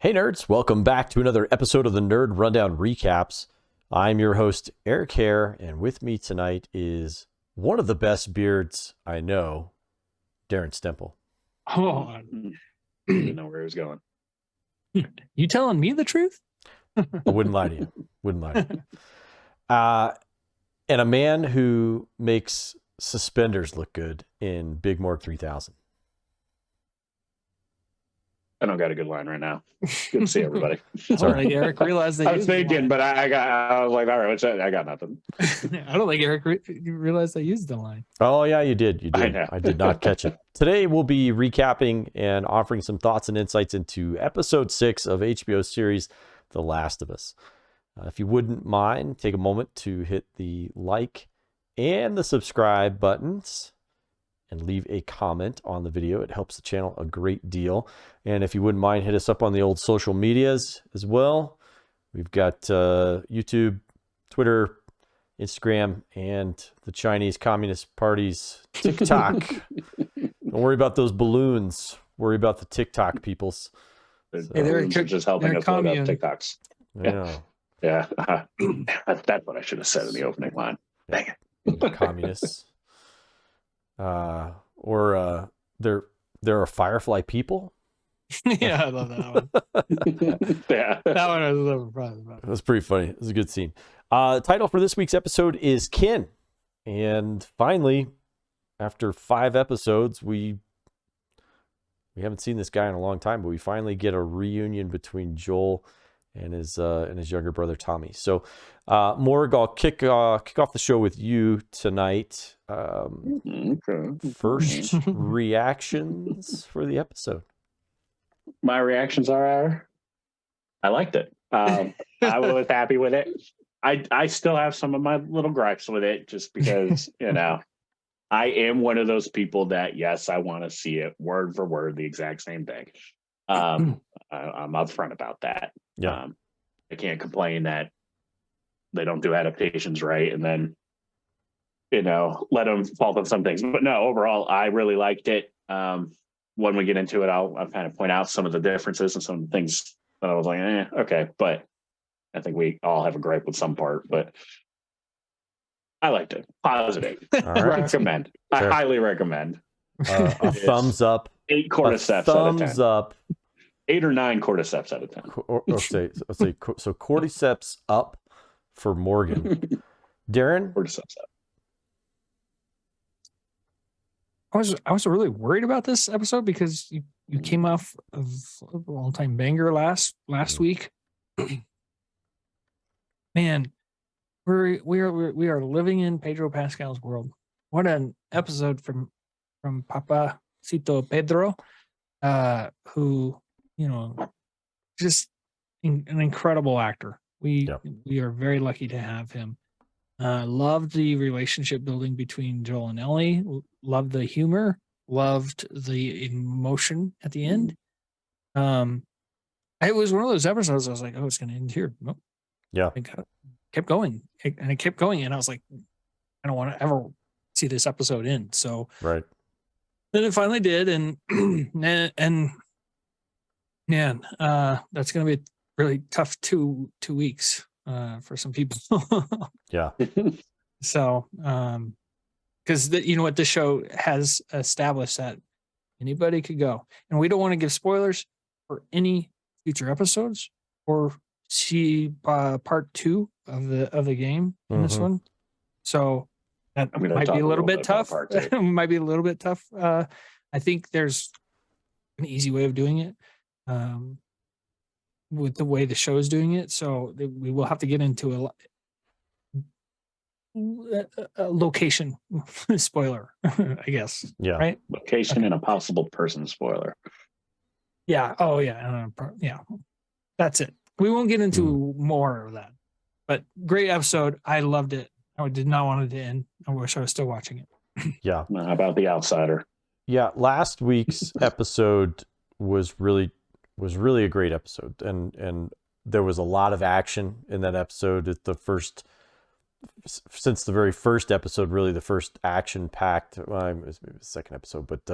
Hey nerds, welcome back to another episode of the Nerd Rundown Recaps. I'm your host, Erik Hare, and with me tonight is one of the best beards I know, Darren Stemple. Oh, I didn't know where he was going. You telling me the truth? I wouldn't lie to you. And a man who makes suspenders look good in Big Morg 3000. I don't got a good line right now. Good to see everybody. I don't think Erik realized that. I was thinking, but I was like, all right, I got nothing. I don't think Erik realized I used the line. Oh yeah, you did. I know. I did not catch it. Today we'll be recapping and offering some thoughts and insights into episode 6 of HBO's series, The Last of Us. If you wouldn't mind, take a moment to hit the like and the subscribe buttons and leave a comment on the video. It helps the channel a great deal. And if you wouldn't mind, hit us up on the old social medias as well. We've got YouTube, Twitter, Instagram, and the Chinese Communist Party's TikTok. Don't worry about those balloons. Worry about the TikTok peoples. They're just helping us load up TikToks. Yeah. That's what I should have said in the opening line. Dang it. Communists. Or there are Firefly people. Yeah, I love that one. Yeah. That one I was a little surprised about. It was pretty funny. It was a good scene. Title for this week's episode is Kin. And finally, after 5 episodes, we haven't seen this guy in a long time, but we finally get a reunion between Joel and his younger brother Tommy. So, Morg, I'll kick off the show with you tonight. First reactions for the episode. My reactions are, I liked it. I was happy with it. I still have some of my little gripes with it, just because I am one of those people that, yes, I want to see it word for word the exact same thing. I'm upfront about that. Yeah. I can't complain that they don't do adaptations right, and then let them fault on some things. But no, overall, I really liked it. When we get into it, I'll kind of point out some of the differences and some of the things that I was like, okay. But I think we all have a gripe with some part, but I liked it. Positive. All right. Recommend. Sure. I highly recommend. A thumbs up. 8 cordyceps out of 10. Thumbs up. 8 or 9 cordyceps out of 10. Let's say so. Cordyceps up for Morgan. Darren. Cordyceps up. I was really worried about this episode because you came off of a all-time banger last week. Man, we are living in Pedro Pascal's world. What an episode from Papacito Pedro, who just an incredible actor. We are very lucky to have him. Loved the relationship building between Joel and Ellie. Loved the humor. Loved the emotion at the end. It was one of those episodes I was like, oh, it's going to end here. Nope. Yeah. I kept going. And it kept going. And I was like, I don't want to ever see this episode end. So right. Then it finally did. And man, that's going to be a really tough two weeks. For some people. Yeah. So, because what the show has established that anybody could go, and we don't want to give spoilers for any future episodes or see part 2 of the game in this one. So that might be a little bit tough. Might be a little bit tough. I think there's an easy way of doing it. With the way the show is doing it, so we will have to get into a location spoiler, I guess. Yeah. Right. Location and a possible person spoiler. Yeah. Oh yeah. Yeah. That's it. We won't get into more of that. But great episode. I loved it. I did not want it to end. I wish I was still watching it. Yeah. How about The Outsider? Yeah. Last week's episode was really a great episode, and there was a lot of action in that episode. Since the very first episode, really the first action packed, it was maybe the second episode, but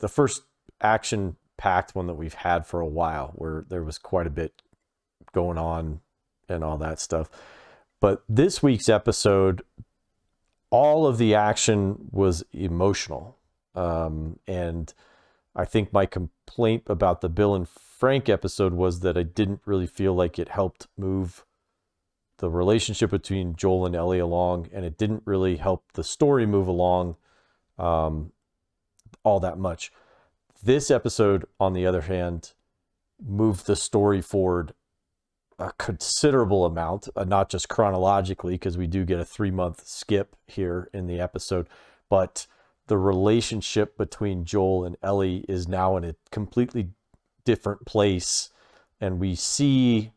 the first action packed one that we've had for a while, where there was quite a bit going on and all that stuff. But this week's episode, all of the action was emotional. And I think my complaint about the Bill and Frank episode was that I didn't really feel like it helped move the relationship between Joel and Ellie along, and it didn't really help the story move along all that much. This episode, on the other hand, moved the story forward a considerable amount, not just chronologically, because we do get a 3-month skip here in the episode, but the relationship between Joel and Ellie is now in a completely different place, and we see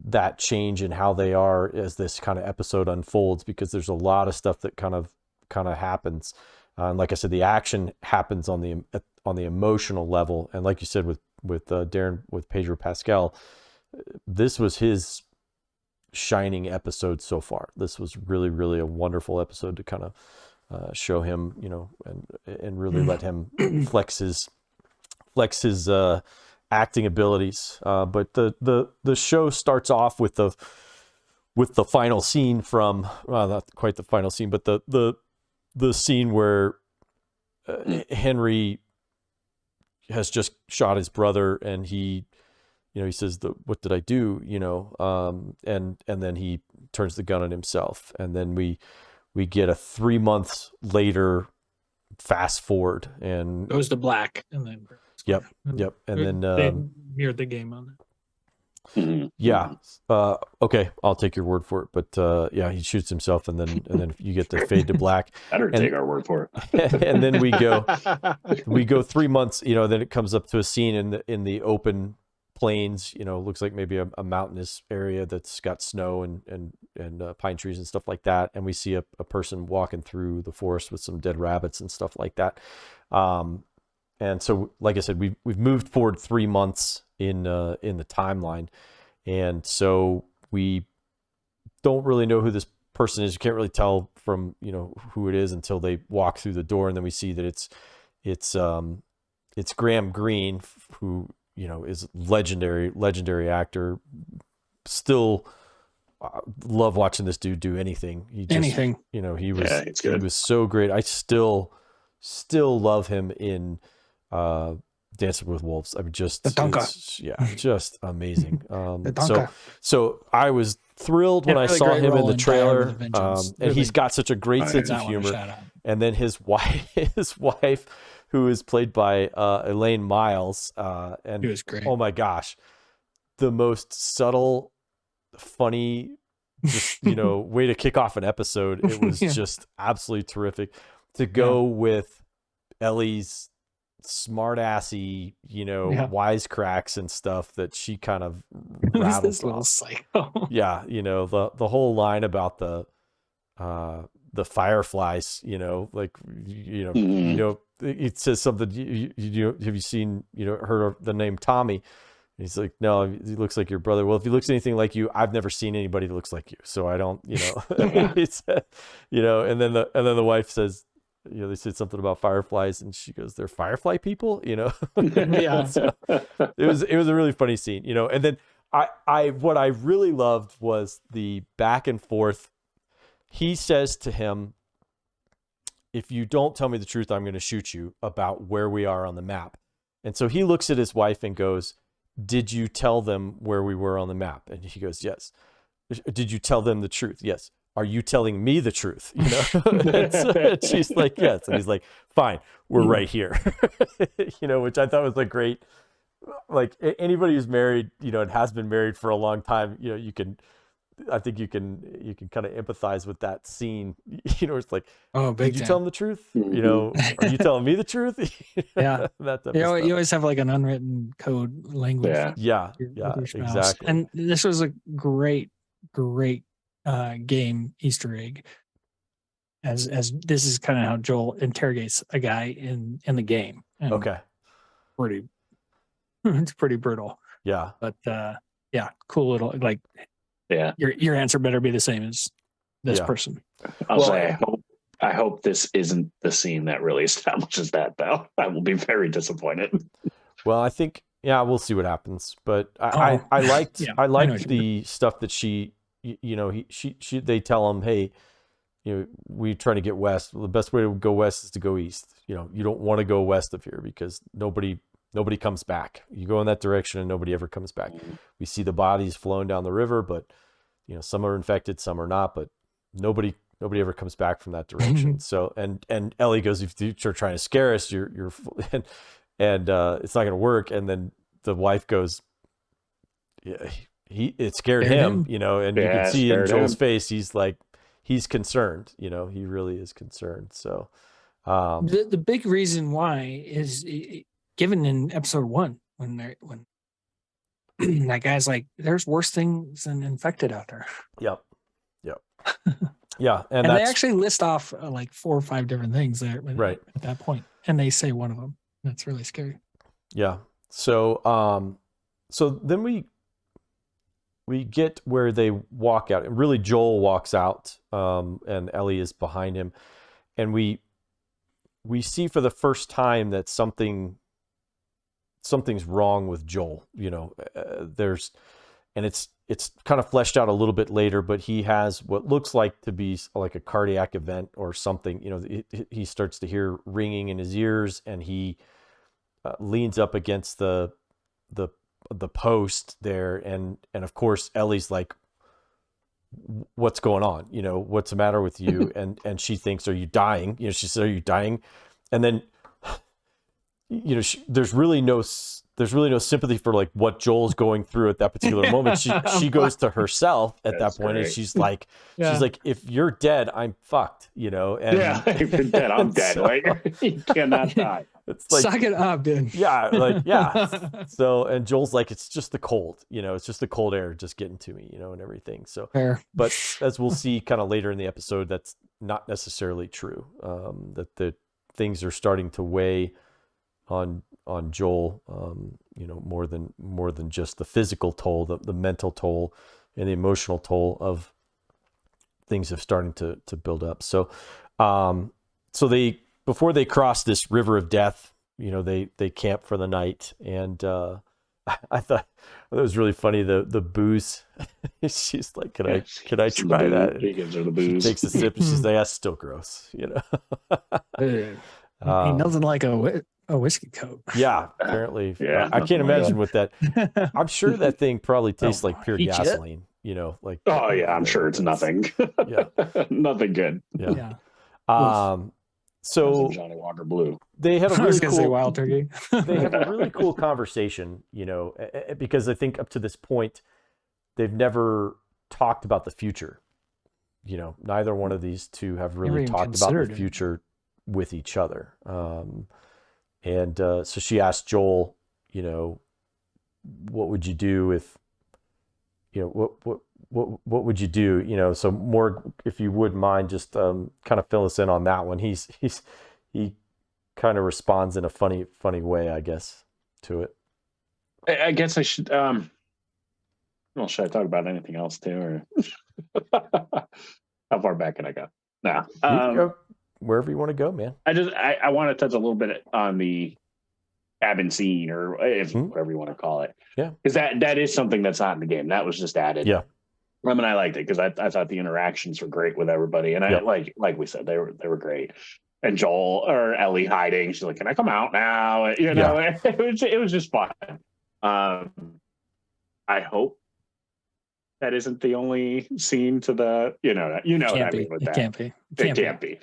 that change in how they are as this kind of episode unfolds, because there's a lot of stuff that kind of happens. And like I said, the action happens on the emotional level. And like you said, with Darren, with Pedro Pascal, this was his shining episode so far. This was really, really a wonderful episode to kind of show him, and really let him flex his acting abilities. But the show starts off with the final scene from, well, not quite the final scene, but the scene where Henry has just shot his brother, and he says, "What did I do?" And then he turns the gun on himself, and then we get a 3 months later fast forward, and goes to black, and then yep, and then they mirrored the game on it. Yeah. Okay, I'll take your word for it. But yeah, he shoots himself, and then you get the fade to black. Better take our word for it. And then we go 3 months. Then it comes up to a scene in the open plains. Looks like maybe a mountainous area that's got snow and pine trees and stuff like that. And we see a person walking through the forest with some dead rabbits and stuff like that. And so, like I said, we've moved forward 3 months in the timeline, and so we don't really know who this person is. You can't really tell from who it is until they walk through the door, and then we see that it's Graham Greene, who is legendary actor. Still love watching this dude do anything. Anything. He was so great. I still love him in Dancing with Wolves. I mean, just amazing. So I was thrilled when I saw him in the trailer, and he's got such a great sense of humor. And then his wife, who is played by Elaine Miles, and he was great. Oh my gosh, the most subtle, funny, just way to kick off an episode. It was just absolutely terrific to go with Ellie's smart-assy, wisecracks and stuff that she kind of rattles this off. little psycho. Yeah, the whole line about the fireflies, it says something. Have you seen, heard of the name Tommy? He's like, no, he looks like your brother. Well, if he looks anything like you, I've never seen anybody that looks like you, so I don't, it's, and then the wife says, they said something about fireflies, and she goes, "They're firefly people," Yeah. So it was a really funny scene, and then what I really loved was the back and forth. He says to him, "If you don't tell me the truth, I'm going to shoot you," about where we are on the map. And so he looks at his wife and goes, "Did you tell them where we were on the map?" And he goes, "Yes." "Did you tell them the truth?" "Yes." "Are you telling me the truth?" And she's like, "Yes." And he's like, "Fine, we're right here." Which I thought was like great. Like anybody who's married, and has been married for a long time, I think you can kind of empathize with that scene. It's like, did you tell him the truth? Are you telling me the truth? Yeah. That type of You stuff. always have like an unwritten code language. Yeah, exactly. And this was a great game Easter egg, as this is kind of how Joel interrogates a guy in the game. And Okay. It's pretty brutal. Yeah. But cool little, like, your answer better be the same as this person. I'll say I hope this isn't the scene that really establishes that, though. I will be very disappointed. Well, I think we'll see what happens. But Oh, I liked yeah, I I know liked what you the stuff that she they tell him, hey, we trying to get west. Well, the best way to go west is to go east. You don't want to go west of here because nobody comes back. You go in that direction and nobody ever comes back. We see the bodies flowing down the river, but some are infected, some are not, but nobody ever comes back from that direction. So and Ellie goes, if you're trying to scare us, you're and it's not going to work. And then the wife goes, yeah, it scared him, and you can see in Joel's face, he's concerned, he really is concerned. So the big reason why is given in episode 1 when that guy's like, there's worse things than infected out there. Yep. Yeah. And they actually list off like 4 or 5 different things there right at that point. And they say one of them. That's really scary. Yeah. So, so then we get where they walk out, and really Joel walks out, and Ellie is behind him. And we see for the first time that something's wrong with Joel, and it's kind of fleshed out a little bit later, but he has what looks like to be like a cardiac event or something. He starts to hear ringing in his ears, and he leans up against the post there, and of course Ellie's like, what's going on? What's the matter with you? and she thinks, are you dying? She says, are you dying? And then there's really no sympathy for like what Joel's going through at that particular moment. She goes to herself at that point, and she's like, if you're dead, I'm fucked, and if you're dead, I'm dead. So, like, you cannot die. It's like, suck it up, dude. Yeah. So, and Joel's like, it's just the cold, it's just the cold air just getting to me, and everything. So, fair. But as we'll see kind of later in the episode, that's not necessarily true. That the things are starting to weigh on Joel, more than just the physical toll, the mental toll and the emotional toll of things have starting to build up. So, so before they cross this river of death, they camp for the night. And I thought it was really funny. The booze, she's like, can I try that? He gives her the booze. She takes a sip and she's like, that's still gross, Ain't nothing like a whiskey coat. Yeah, apparently. Yeah, I can't imagine what that. I'm sure that thing probably tastes like pure gasoline. Like. Oh yeah, I'm sure it's nothing. Yeah, nothing good. Yeah. So Johnny Walker Blue. They had a really cool. Say Wild Turkey. They had a really cool conversation, because I think up to this point, they've never talked about the future. Neither one of these two have really talked about the future with each other. And so she asked Joel, what would you do if, what would you do? So Morg, if you wouldn't mind, just kind of fill us in on that one. He kind of responds in a funny way, I guess, to it. I guess I should. Well, should I talk about anything else too, or how far back can I go? No, you can go wherever you want to go, man. I want to touch a little bit on the cabin scene, or whatever you want to call it. Yeah, because that is something that's not in the game. That was just added. Yeah. I mean, I liked it because I thought the interactions were great with everybody, and I like we said, they were great. And Joel or Ellie hiding, she's like, "Can I come out now?" It was just fun. I hope that isn't the only scene to the what I mean with that. It can't be.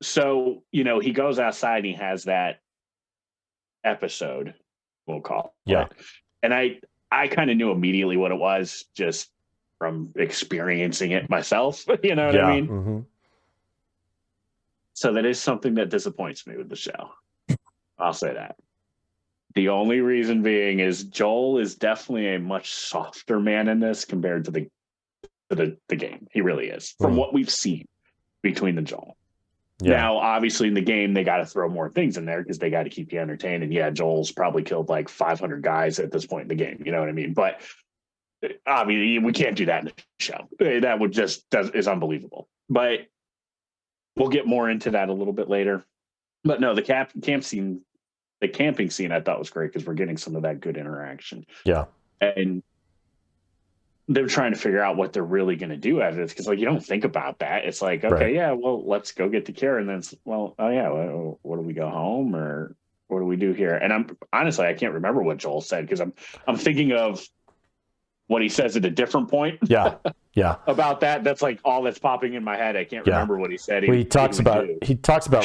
So he goes outside and he has that episode, we'll call it. And I kind of knew immediately what it was just from experiencing it myself. You know what I mean? Mm-hmm. So that is something that disappoints me with the show. I'll say that. The only reason being is Joel is definitely a much softer man in this compared to the game. He really is, from what we've seen between the Joel. Yeah. Now, obviously, in the game, they got to throw more things in there because they got to keep you entertained. And yeah, Joel's probably killed like 500 guys at this point in the game. You know what I mean? But I mean, we can't do that in the show. That would is unbelievable. But we'll get more into that a little bit later. But no, the camp scene the camping scene I thought was great because we're getting some of that good interaction. Yeah. And they're trying to figure out what they're really going to do out of this because, like, you don't think about that. It's like, okay, Right. yeah, well, let's go get the care, and then, well, oh yeah, what do we go home or what do we do here? And I'm honestly, I can't remember what Joel said because I'm thinking of what he says at a different point. Yeah. Yeah. About that. That's like all that's popping in my head. I can't remember what he said. Well, he talks about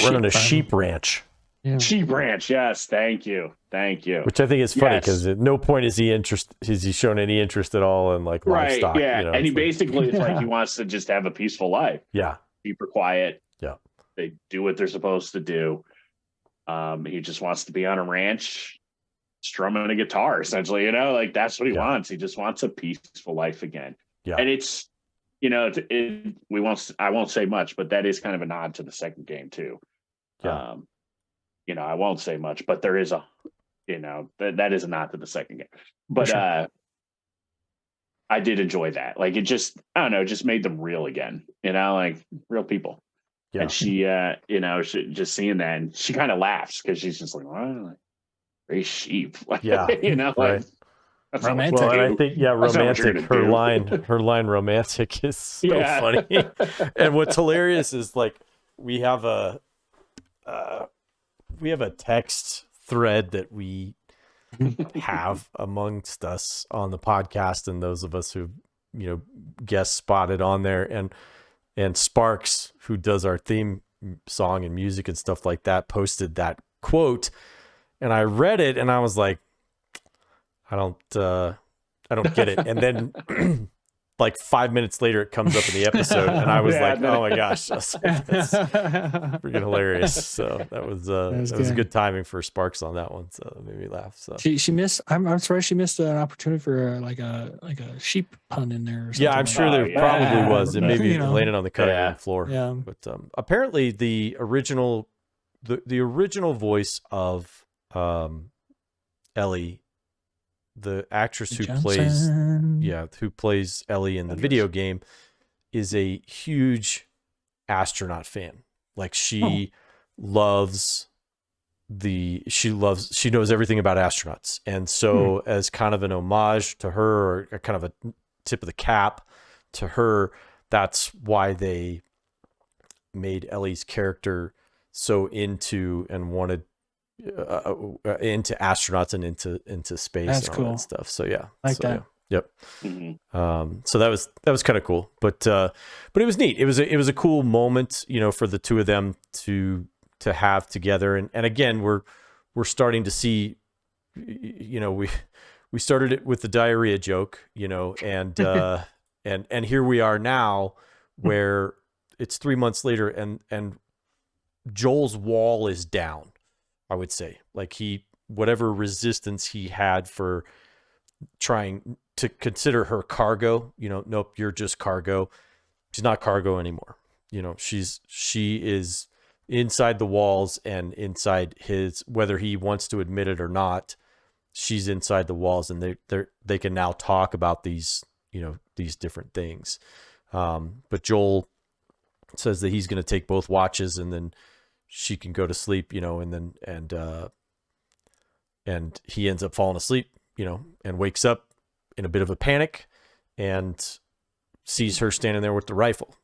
running a sheep farm. ranch. Yeah. Sheep ranch. Yes. Thank you. Which I think is funny Yes. because at no point is he shown any interest at all in like livestock. Yeah. You know, and he it's like- basically it's like he wants to just have a peaceful life. yeah. Super quiet. Yeah. They do what they're supposed to do. He just wants to be on a ranch strumming a guitar, essentially, you know, like that's what he wants. He just wants a peaceful life again. Yeah. And it's, you know, I won't say much, but that is kind of a nod to the second game too. Yeah. You know, I won't say much, but there is that is a nod to the second game. But sure. I did enjoy that. Like it just, I don't know, just made them real again, you know, like real people. Yeah. And she, you know, just seeing that, and she kind of laughs because she's just like, well, very sheep. Yeah. You know, like that's not what you Romantic. Well, and I do. think That's not what you're romantic. gonna Her line romantic is so Yeah. funny. And what's hilarious is like we have a text thread that we have amongst us on the podcast, and those of us who guest spotted on there, and Sparks, who does our theme song and music and stuff like that, posted that quote, and I read it and I was like, I don't get it. And then like 5 minutes later, it comes up in the episode, and I was like, "Oh my gosh, that's freaking hilarious!" So that was good timing for Sparks on that one. So it made me laugh. So she missed. I'm surprised she missed an opportunity for like a sheep pun in there. Or something yeah, I'm like sure that. there probably was, and maybe You know. laying it on the cutting room floor. Yeah. But apparently, the original voice of Ellie, the actress who plays Ellie in the video game, is a huge astronaut fan. Like she knows everything about astronauts. And so as kind of an homage to her, or kind of a tip of the cap to her, that's why they made Ellie's character so into and wanted into astronauts and into space. That's and all cool. that stuff. So yeah, Like that. Yeah. Yep. Mhm. So that was kind of cool, but it was neat. It was a cool moment, for the two of them to have together. And again, we're starting to see, we started it with the diarrhea joke, and and here we are now, where it's 3 months later, and Joel's wall is down. I would say, like, whatever resistance he had for trying to consider her cargo, nope, you're just cargo. She's not cargo anymore. She is inside the walls, and inside his, whether he wants to admit it or not, she's inside the walls, and they can now talk about these, these different things. But Joel says that he's going to take both watches, and then she can go to sleep, and he ends up falling asleep, and wakes up in a bit of a panic and sees her standing there with the rifle,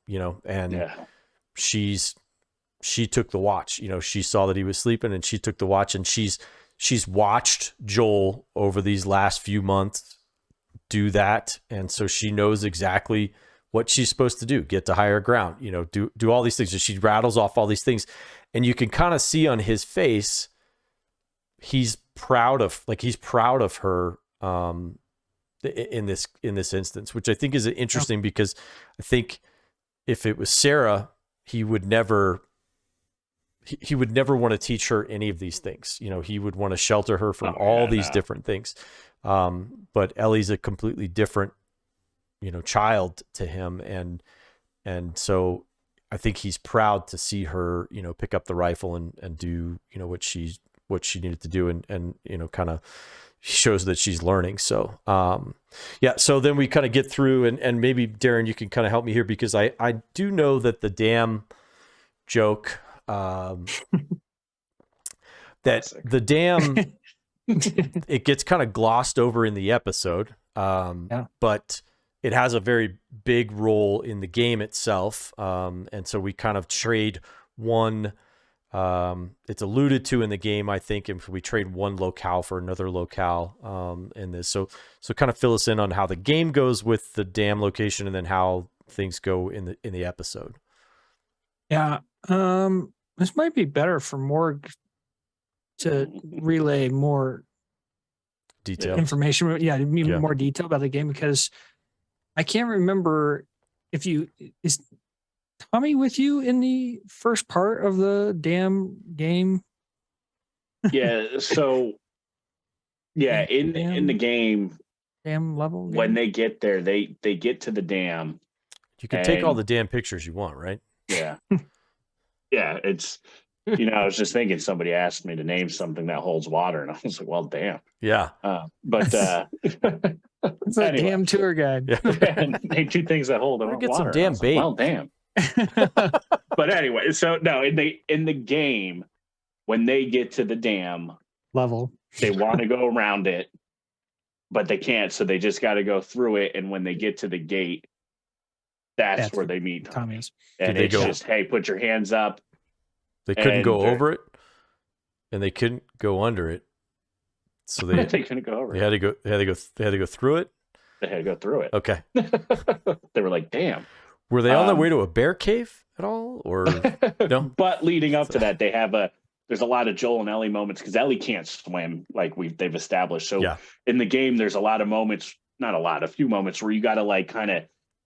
and she took the watch, she saw that he was sleeping, and she took the watch, and she's watched Joel over these last few months do that. And so she knows exactly what she's supposed to do, get to higher ground, do all these things. So she rattles off all these things, and you can kind of see on his face, he's proud of her in this instance, which I think is interesting, because I think if it was Sarah, he would never want to teach her any of these things. He would want to shelter her from these different things. But Ellie's a completely different, child to him. And so I think he's proud to see her, pick up the rifle and do, what she needed to do, and kind of shows that she's learning. So, so then we kind of get through, and maybe Darren, you can kind of help me here, because I do know that the damn joke, that Classic. the dam, it gets kind of glossed over in the episode, but it has a very big role in the game itself. And so we kind of trade one. It's alluded to in the game, I think, if we trade one locale for another locale in this. So kind of fill us in on how the game goes with the dam location, and then how things go in the episode. Yeah. This might be better for Morg to relay more Detail. information. Yeah, more detail about the game, because I can't remember if is Tommy with you in the first part of the dam game? Yeah. So yeah, in the game, dam level when game? they get there, they get to the dam. You can take all the damn pictures you want, right? Yeah. Yeah, it's, I was just thinking, somebody asked me to name something that holds water, and I was like, well, damn. Yeah. But It's a anyway. damn tour guide. Yeah. Name two things that hold water. Get some damn bait. Well, damn. But anyway, so no, in the game, when they get to the dam level, they want to go around it, but they can't, so they just got to go through it. And when they get to the gate, that's where they meet Tommy. And it's just, hey, put your hands up. They couldn't go over it, and they couldn't go under it. So they couldn't go over it. They had to go through it. They had to go through it. Okay. They were like, damn. Were they on their way to a bear cave at all, or no? But leading up to that, they have there's a lot of Joel and Ellie moments, because Ellie can't swim, like they've established. So in the game, there's a lot of moments, not a lot, a few moments where you got to like kind of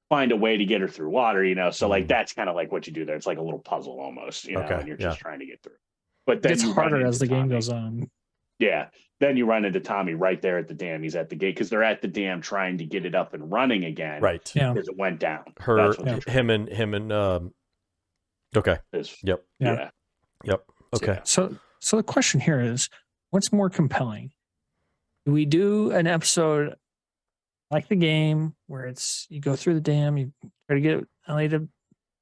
find a way to get her through water, So like that's kind of like what you do there. It's like a little puzzle almost, and you're just trying to get through. But then it's harder as the game goes on. Yeah. Then you run into Tommy right there at the dam. He's at the gate, because they're at the dam trying to get it up and running again. Right. Yeah. Because it went down. Him and okay. Yep. Yeah. Yep. Okay. So the question here is, what's more compelling? Do we do an episode like the game, where it's you go through the dam, you try to get Ellie to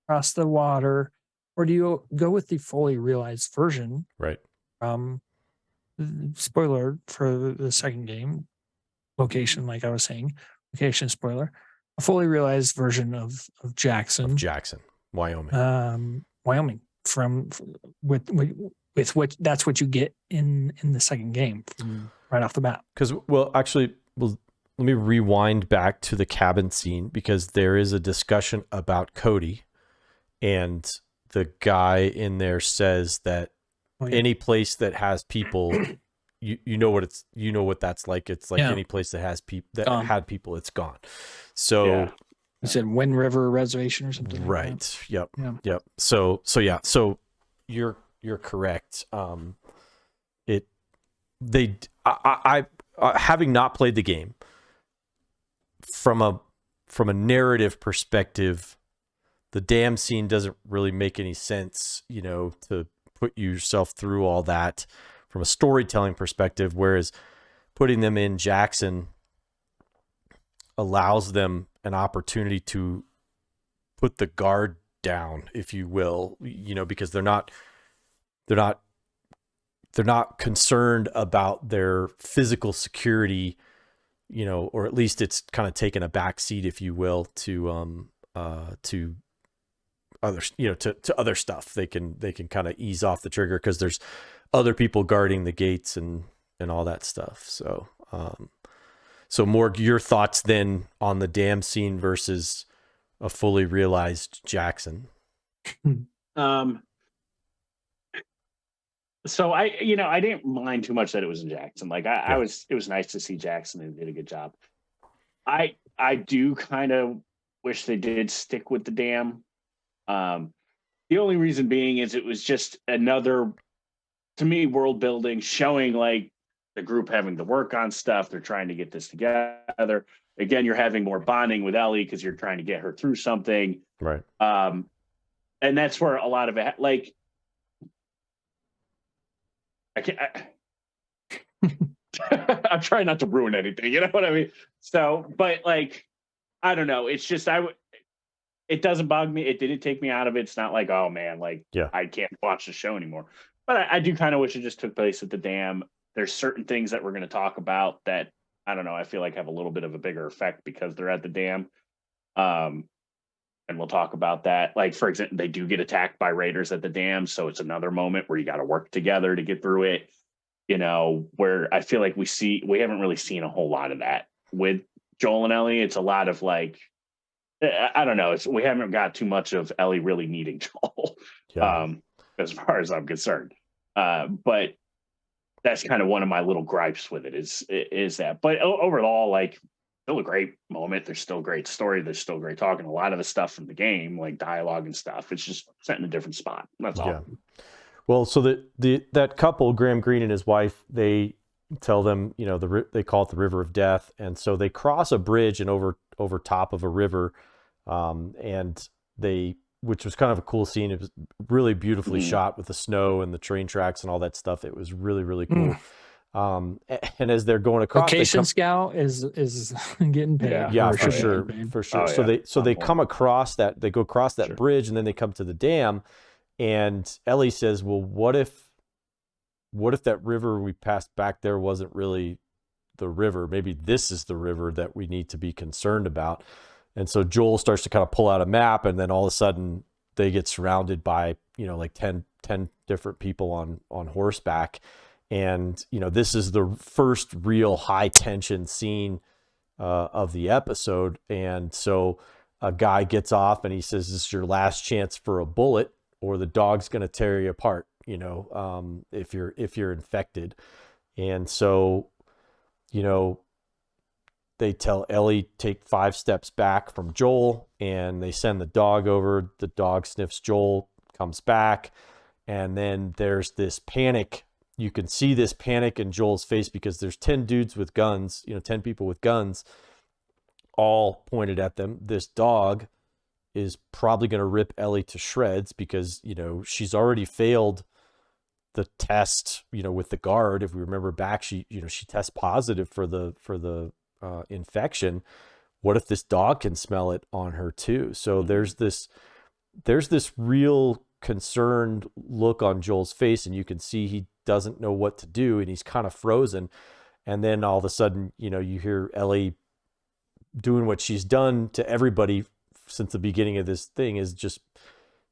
cross the water, or do you go with the fully realized version? Right. Spoiler for the second game, location, like I was saying, location spoiler, a fully realized version of Jackson, Wyoming. Wyoming, with what that's what you get in the second game right off the bat. Because let me rewind back to the cabin scene, because there is a discussion about Cody, and the guy in there says that any place that has people, you know what that's like. It's like any place that has people had people, it's gone. So you said Wind River Reservation or something, right? Like that. Yep. Yeah. Yep. So you're correct. I having not played the game, from a narrative perspective, the dam scene doesn't really make any sense, to put yourself through all that from a storytelling perspective, whereas putting them in Jackson allows them an opportunity to put the guard down, if you will, because they're not concerned about their physical security, or at least it's kind of taken a back seat, if you will, to other, to other stuff. They can kind of ease off the trigger because there's other people guarding the gates and all that stuff. So, Morg, your thoughts then on the dam scene versus a fully realized Jackson? So I didn't mind too much that it was in Jackson. Like it was nice to see Jackson, and did a good job. I do kind of wish they did stick with the dam. The only reason being is it was just another, to me, world building, showing like the group having to work on stuff. They're trying to get this together. Again, you're having more bonding with Ellie because you're trying to get her through something. Right. And that's where a lot of it, like, I'm trying not to ruin anything. You know what I mean? So, but like, I don't know. It's just, it doesn't bug me. It didn't take me out of it. It's not like, oh man, like I can't watch the show anymore. But I do kind of wish it just took place at the dam. There's certain things that we're going to talk about that I don't know. I feel like have a little bit of a bigger effect because they're at the dam. And we'll talk about that. Like, for example, they do get attacked by raiders at the dam. So it's another moment where you got to work together to get through it. You know, where I feel like we haven't really seen a whole lot of that with Joel and Ellie. It's a lot of like, I don't know. We haven't got too much of Ellie really needing Joel, as far as I'm concerned. But that's kind of one of my little gripes with it is that. But overall, like, still a great moment. There's still great story. There's still great talking. A lot of the stuff from the game, like dialogue and stuff, it's just set in a different spot. That's all. Yeah. Well, so that couple, Graham Greene and his wife, they tell them, you know, they call it the River of Death, and so they cross a bridge and over top of a river, and which was kind of a cool scene. It was really beautifully shot with the snow and the train tracks and all that stuff. It was really, really cool. And as they're going across, Location Scout is getting paid. Yeah, for sure. Oh, so they come across that, they go across that bridge, and then they come to the dam, and Ellie says, well, what if that river we passed back there wasn't really the river? Maybe this is the river that we need to be concerned about. And so Joel starts to kind of pull out a map, and then all of a sudden they get surrounded by, you know, like 10 different people on horseback. And, you know, this is the first real high tension scene of the episode. And so a guy gets off and he says, this is your last chance for a bullet, or the dog's going to tear you apart, you know, if you're infected. And so, you know, they tell Ellie, take 5 steps back from Joel, and they send the dog over. The dog sniffs Joel, comes back, and then there's this panic. You can see this panic in Joel's face because there's 10 dudes with guns, you know, 10 people with guns, all pointed at them. This dog is probably going to rip Ellie to shreds because, you know, she's already failed the test, you know, with the guard. If we remember back, she tests positive for the infection. What if this dog can smell it on her too? So there's this real concerned look on Joel's face, and you can see he doesn't know what to do, and he's kind of frozen. And then all of a sudden, you know, you hear Ellie doing what she's done to everybody since the beginning of this thing, is just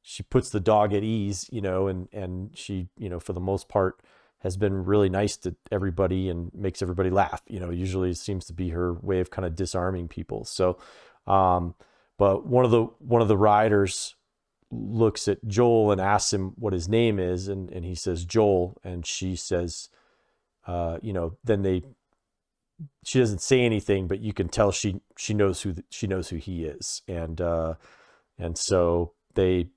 she puts the dog at ease, you know, and she, you know, for the most part has been really nice to everybody and makes everybody laugh. You know, usually it seems to be her way of kind of disarming people. So, but one of the riders looks at Joel and asks him what his name is, and he says Joel, and she says, you know, then she doesn't say anything, but you can tell she knows who he is, and so they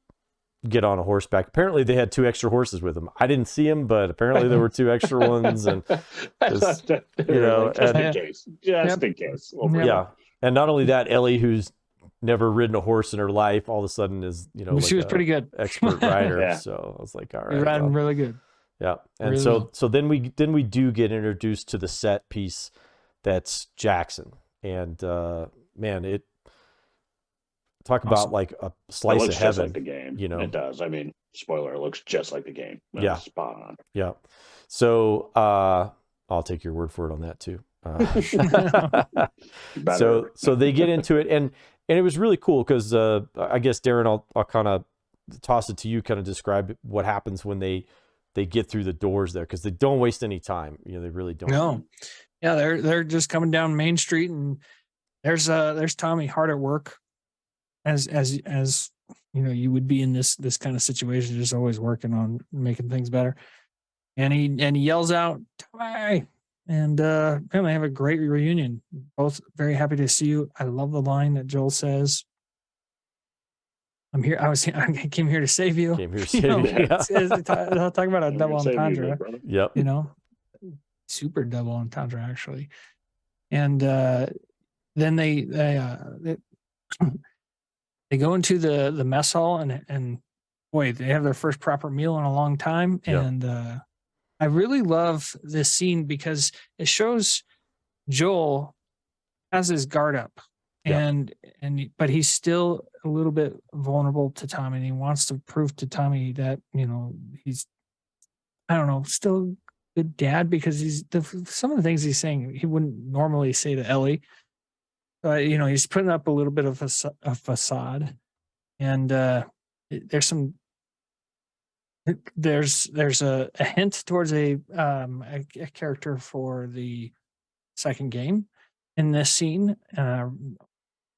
get on a horseback. Apparently they had 2 extra horses with them. I didn't see them, but apparently there were 2 extra ones, and just, you know, just in case. Just in case. Yeah. And not only that, Ellie, who's never ridden a horse in her life, all of a sudden is, you know, like she was pretty good expert rider. So I was like, all right, you're riding really good. Yeah. And really so then we do get introduced to the set piece that's Jackson, and man, it talk awesome. About like a slice of heaven. Just like the game, you know. It does. I mean, spoiler, it looks just like the game. That's yeah, spot on. Yeah. So I'll take your word for it on that too. So they get into it, and it was really cool because I guess Darren, I'll kind of toss it to you, kind of describe what happens when they get through the doors there, because they don't waste any time. You know, they really don't. No, yeah, they're just coming down Main Street, and there's Tommy hard at work, as you know, you would be in this kind of situation, just always working on making things better. And he yells out, Tommy. And apparently have a great reunion. Both very happy to see you. I love the line that Joel says, I'm here. I came here to save you. Came here to save you. Yeah. Talking about a double entendre. Yep. You know, super double entendre actually. And then they go into the mess hall, and boy, they have their first proper meal in a long time. Yep. And I really love this scene because it shows Joel has his guard up, but he's still a little bit vulnerable to Tommy, and he wants to prove to Tommy that, you know, he's I don't know, still good dad because some of the things he's saying he wouldn't normally say to Ellie. He's putting up a little bit of a facade, and there's a hint towards a character for the second game in this scene. Felt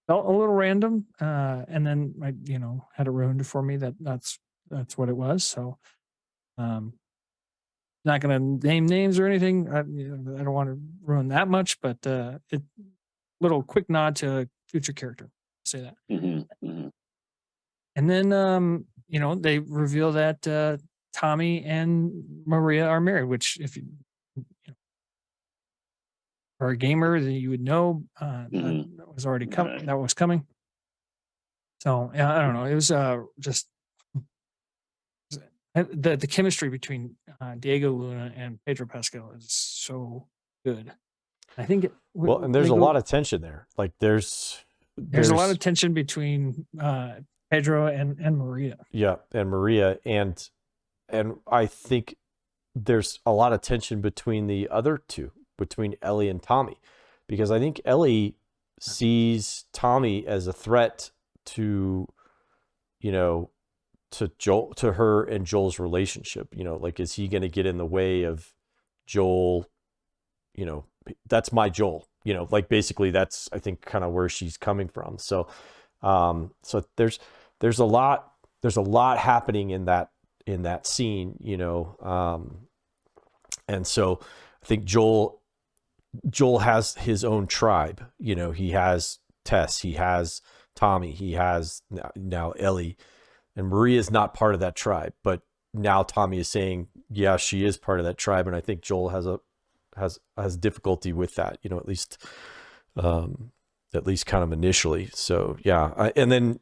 a little random, and then I had it ruined for me that's what it was. So not going to name names or anything. I don't want to ruin that much, but it little quick nod to a future character. Say that. And then they reveal that Tommy and Maria are married, which if you are a gamer, that you would know that was already coming. Right. That was coming. So I don't know. It was just the chemistry between Diego Luna and Pedro Pascal is so good. I think and there's a lot of tension there. Like there's a lot of tension between Pedro and Maria. Yeah, and Maria and I think there's a lot of tension between the other two, between Ellie and Tommy, because I think Ellie sees Tommy as a threat to to her and Joel's relationship. Like, is he going to get in the way of Joel? That's my Joel. Like basically that's, I think, kind of where she's coming from. So there's a lot happening in that scene, and so I think Joel has his own tribe. He has Tess, he has Tommy, he has now Ellie, and Maria is not part of that tribe, but now Tommy is saying, yeah, she is part of that tribe. And I think Joel has difficulty with that, at least kind of initially. So yeah. And then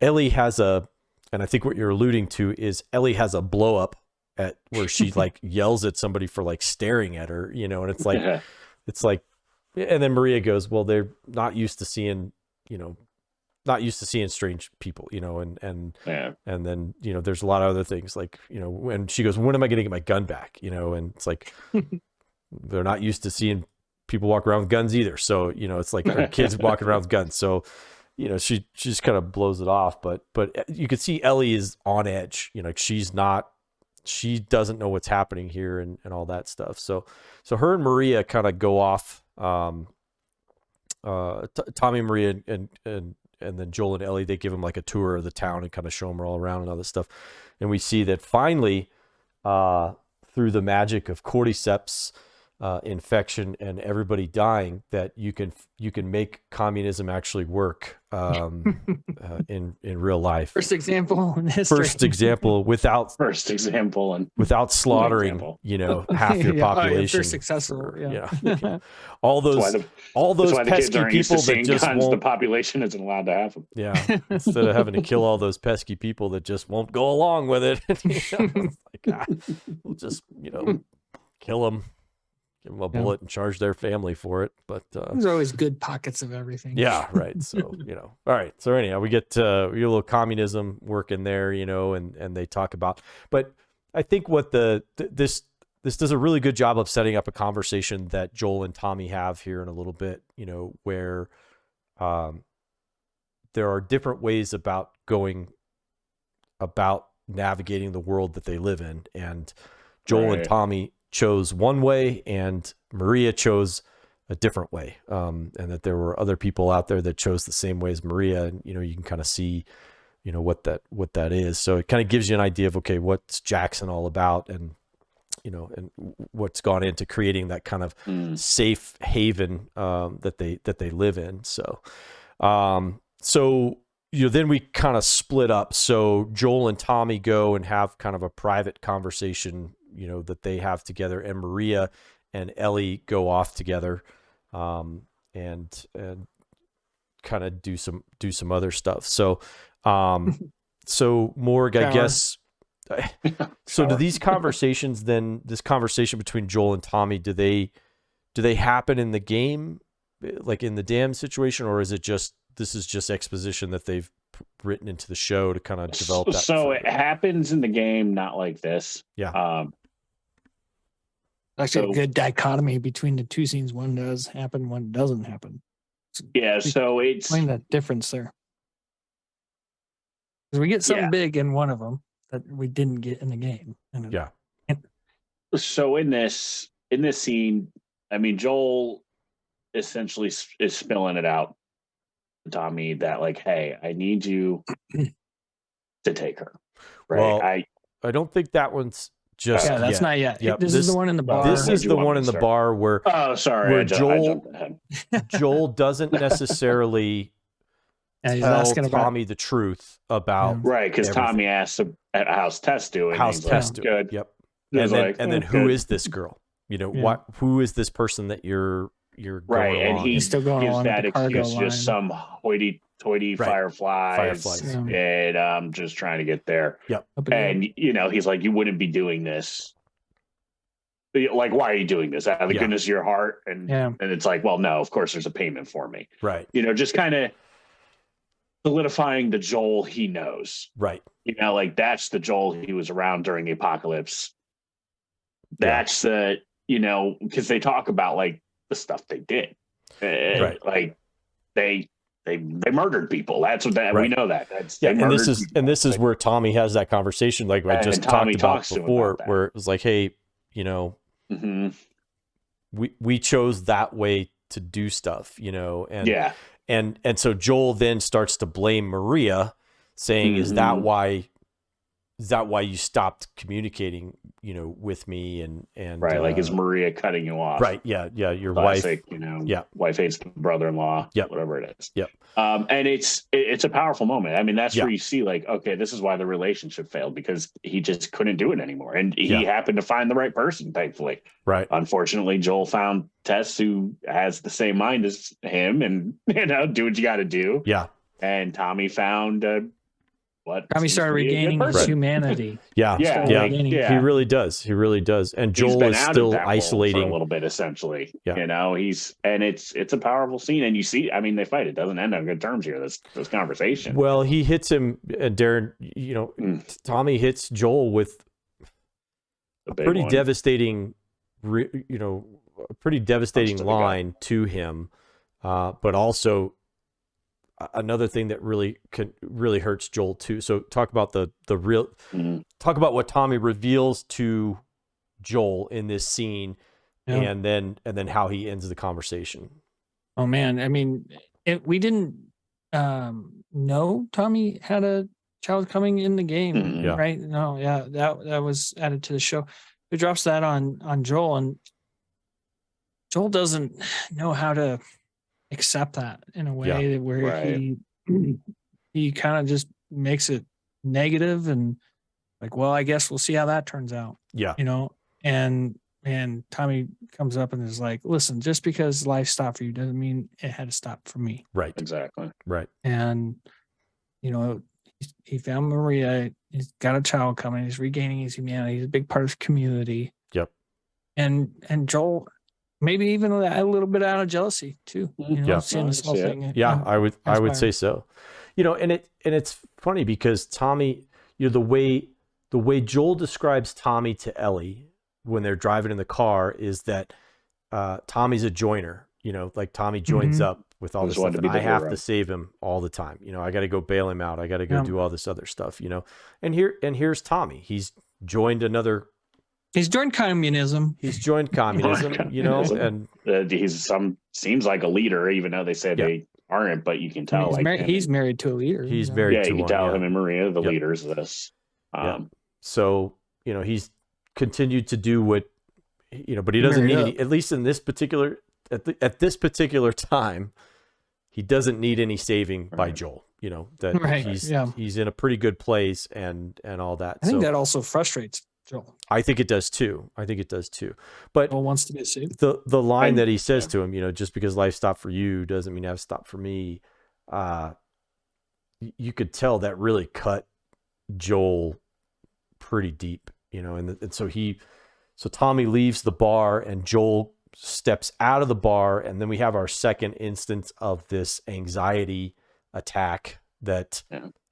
Ellie has and I think what you're alluding to is Ellie has a blow up at where she like yells at somebody for like staring at her, and it's like, and then Maria goes, well, they're not used to seeing strange people, and then, there's a lot of other things like, when she goes, when am I going to get my gun back? And it's like, they're not used to seeing people walk around with guns either. So, it's like our kids walking around with guns. So, she just kind of blows it off, but you could see Ellie is on edge, she doesn't know what's happening here and all that stuff. So her and Maria kind of go off, Tommy and Maria and then Joel and Ellie, they give him like a tour of the town and kind of show them all around and all this stuff. And we see that finally, through the magic of cordyceps infection and everybody dying, that you can make communism actually work in real life. First example in history. Without slaughtering half your population. First successful. all those pesky people that just won't. The population isn't allowed to have them. Yeah, instead of having to kill all those pesky people that just won't go along with it, we'll just kill them. Give them a bullet and charge their family for it. But there's always good pockets of everything. Yeah, right. So, all right. So anyhow, we get a little communism working there, and they talk about, but I think what this does a really good job of setting up a conversation that Joel and Tommy have here in a little bit, where there are different ways about navigating the world that they live in. And Joel and Tommy chose one way and Maria chose a different way, and that there were other people out there that chose the same way as Maria, and you can kind of see what that is. So it kind of gives you an idea of, okay, what's Jackson all about, and and what's gone into creating that kind of safe haven that they live in. So then we kind of split up. So Joel and Tommy go and have kind of a private conversation that they have together, and Maria and Ellie go off together, and kind of do some other stuff. So Morg, I guess. So do these conversations then, this conversation between Joel and Tommy, do they happen in the game, like in the dam situation, or is it this is just exposition that they've written into the show to kind of develop that. So it happens in the game, not like this. Yeah. Actually, a good dichotomy between the two scenes. One does happen, one doesn't happen. Yeah, so it's explain that difference there. Because we get something big in one of them that we didn't get in the game. Yeah. So in this scene, I mean, Joel essentially is spilling it out to Tommy that like, hey, I need you to take her. Right. Well, I don't think that one's just that's not yet. Yep. This is the one in the bar. This is the one in the bar where where Joel doesn't necessarily tell Tommy the truth about right, because Tommy asked how's Tess doing. How's Tess doing? Good. Yep. And then who is this girl? You know, who is this person that you're going right, and he's still going along that with the cargo excuse line. Just some hoity-toity fireflies. And I'm just trying to get there. Yep. And he's like, you wouldn't be doing this. Like, why are you doing this? Out of the goodness of your heart? And it's like, well, no, of course there's a payment for me. Right. Just kind of solidifying the Joel he knows. Right. Like that's the Joel he was around during the apocalypse. That's the, because they talk about like the stuff they did. Right. Like they murdered people. That's what we know that. And this is where Tommy has that conversation like I just talked about before, where it was like, hey, we chose that way to do stuff, and so Joel then starts to blame Maria, saying, is that why you stopped communicating, with me and right, like is Maria cutting you off? Right. Yeah. Your classic, wife, wife hates the brother-in-law, whatever it is. Yep. And it's a powerful moment. I mean, that's where you see like, okay, this is why the relationship failed, because he just couldn't do it anymore. And he happened to find the right person, thankfully. Right. Unfortunately, Joel found Tess, who has the same mind as him, and do what you got to do. Yeah. And Tommy found Tommy started regaining his humanity. He really does. And Joel is still isolating for a little bit, essentially. Yeah. It's a powerful scene, and you see, I mean, they fight. It doesn't end on good terms here. This conversation. Well, he hits him, and Darren, Tommy hits Joel with a pretty devastating, line to him, but also another thing that really hurts Joel too. So talk about talk about what Tommy reveals to Joel in this scene, and then how he ends the conversation. Oh man, I mean, we didn't know Tommy had a child coming in the game, right? No, that was added to the show. He drops that on Joel, and Joel doesn't know how to accept that in a way where he kind of just makes it negative and like, well, I guess we'll see how that turns out. And Tommy comes up and is like, listen, just because life stopped for you doesn't mean it had to stop for me. Right. Exactly. Right. And he found Maria. He's got a child coming. He's regaining his humanity. He's a big part of his community. Yep. And Joel, maybe even a little bit out of jealousy too. Seeing this whole thing. I would say so. And it's funny because Tommy, the way Joel describes Tommy to Ellie when they're driving in the car is that Tommy's a joiner. Like Tommy joins up with all this stuff, and I have to save him all the time. I got to go bail him out. I got to go do all this other stuff. And here's Tommy. He's joined communism. And seems like a leader, even though they say they aren't. But you can tell, he's married to a leader. He's married to one. You can tell him and Maria, the leaders of this. So he's continued to do what but he doesn't need any, at least in this particular at this particular time. He doesn't need any saving by Joel. He's in a pretty good place and all that. I think that also frustrates Joel. I think it does too. But Joel wants to get saved. The line that he says to him, just because life stopped for you doesn't mean I've stopped for me. You could tell that really cut Joel pretty deep, and so Tommy leaves the bar and Joel steps out of the bar, and then we have our second instance of this anxiety attack that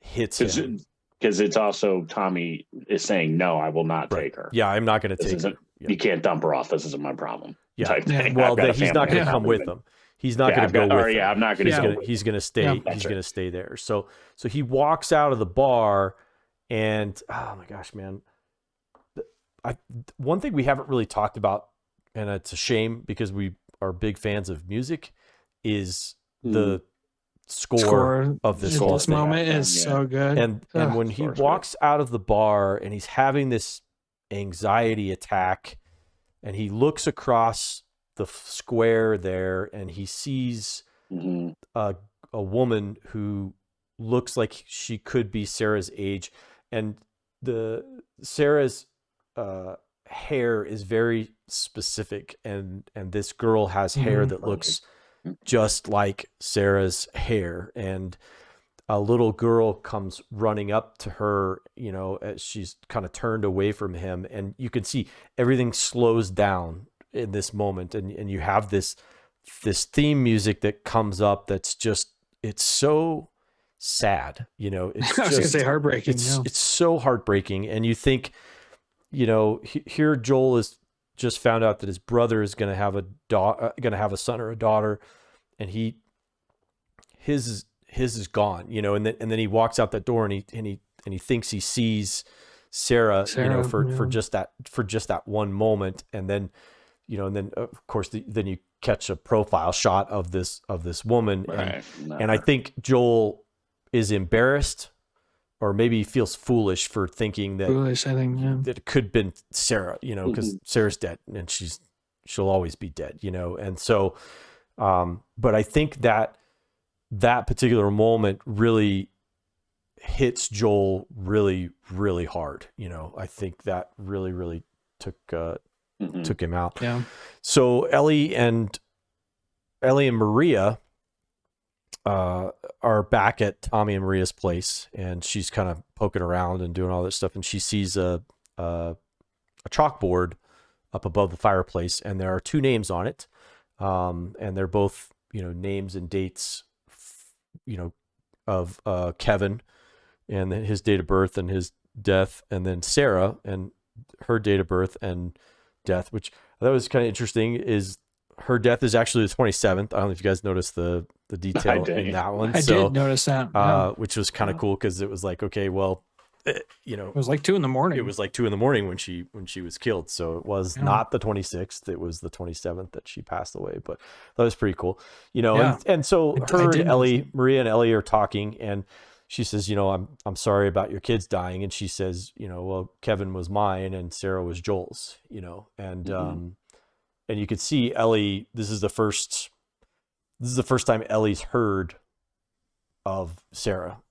hits him. Because it's also Tommy is saying, no, I will not take her. Yeah, I'm not going to take her. You can't dump her off. This isn't my problem. Yeah. Type thing. Well, he's not going to come with them. He's not going to go with them. I'm not going to go. He's going to stay. He's going to stay there. So he walks out of the bar, and oh my gosh, man. One thing we haven't really talked about, and it's a shame because we are big fans of music, is the score of this whole this moment is so good. And when he walks out of the bar and he's having this anxiety attack, and he looks across the square there, and he sees a woman who looks like she could be Sarah's age, and Sarah's hair is very specific, and this girl has hair that looks just like Sarah's hair, and a little girl comes running up to her, as she's kind of turned away from him, and you can see everything slows down in this moment, and you have this theme music that comes up that's just, it's so sad, it's I was gonna say heartbreaking. It's so heartbreaking, and you think, here Joel is just found out that his brother is going to have a son or a daughter, and his is gone, and then he walks out that door, and he thinks he sees Sarah, for just that one moment, and then of course then you catch a profile shot of this woman, and I think Joel is embarrassed, or maybe he feels foolish for thinking that that it could have been Sarah, because Sarah's dead, and she'll always be dead, and so but I think that particular moment really hits Joel really, really hard. I think that really took him out. Yeah. So Ellie and Maria are back at Tommy and Maria's place, and she's kind of poking around and doing all this stuff, and she sees a chalkboard up above the fireplace, and there are two names on it, and they're both names and dates of Kevin and his date of birth and his death, and then Sarah and her date of birth and death, which I thought was kind of interesting. Is her death is actually the 27th. I don't know if you guys noticed the detail in that one. I did notice that, which was kind of cool, because it was like, okay, well, it was like 2 a.m. It was like 2 a.m. when she was killed. So it was not the 26th. It was the 27th that she passed away. But that was pretty cool, and so Maria and Ellie are talking, and she says, I'm sorry about your kids dying. And she says, well, Kevin was mine and Sarah was Joel's, and, and you could see Ellie, this is the first time Ellie's heard of Sarah,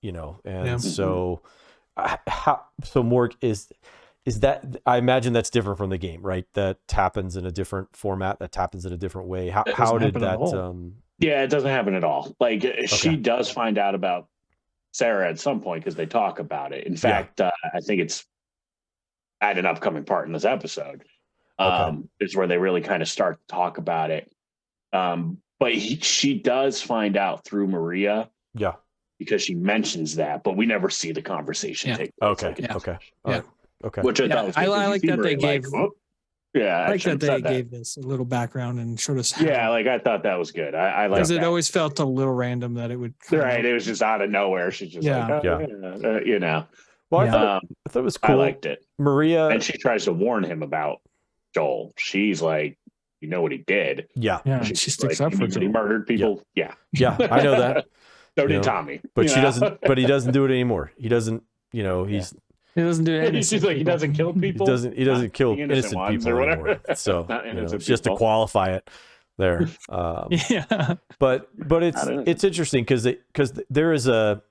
and so Morg, is that, I imagine that's different from the game, right? That happens in a different format, that happens in a different way. How did that? Yeah, it doesn't happen at all. Like, she does find out about Sarah at some point, because they talk about it. In fact, I think it's at an upcoming part in this episode. Is where they really kind of start to talk about it. But she does find out through Maria. Yeah. Because she mentions that, but we never see the conversation take place. Okay. Which I thought was I like that they gave. I like that they gave this a little background and showed us. I thought that was good. I like, because it always felt a little random that it would. Right, it was just out of nowhere. She's just like, Well, I thought it was cool. I liked it. Maria, and she tries to warn him about Joel. She's like, what he did. Yeah. She sticks up for Joel. He murdered people. Yeah, I know that. So did Tommy. But she doesn't. But he doesn't do it anymore. He doesn't. He's. He doesn't do it. She's like, he doesn't kill people. He doesn't kill innocent people or whatever. Anymore. So just to qualify it there. But it's interesting because there is a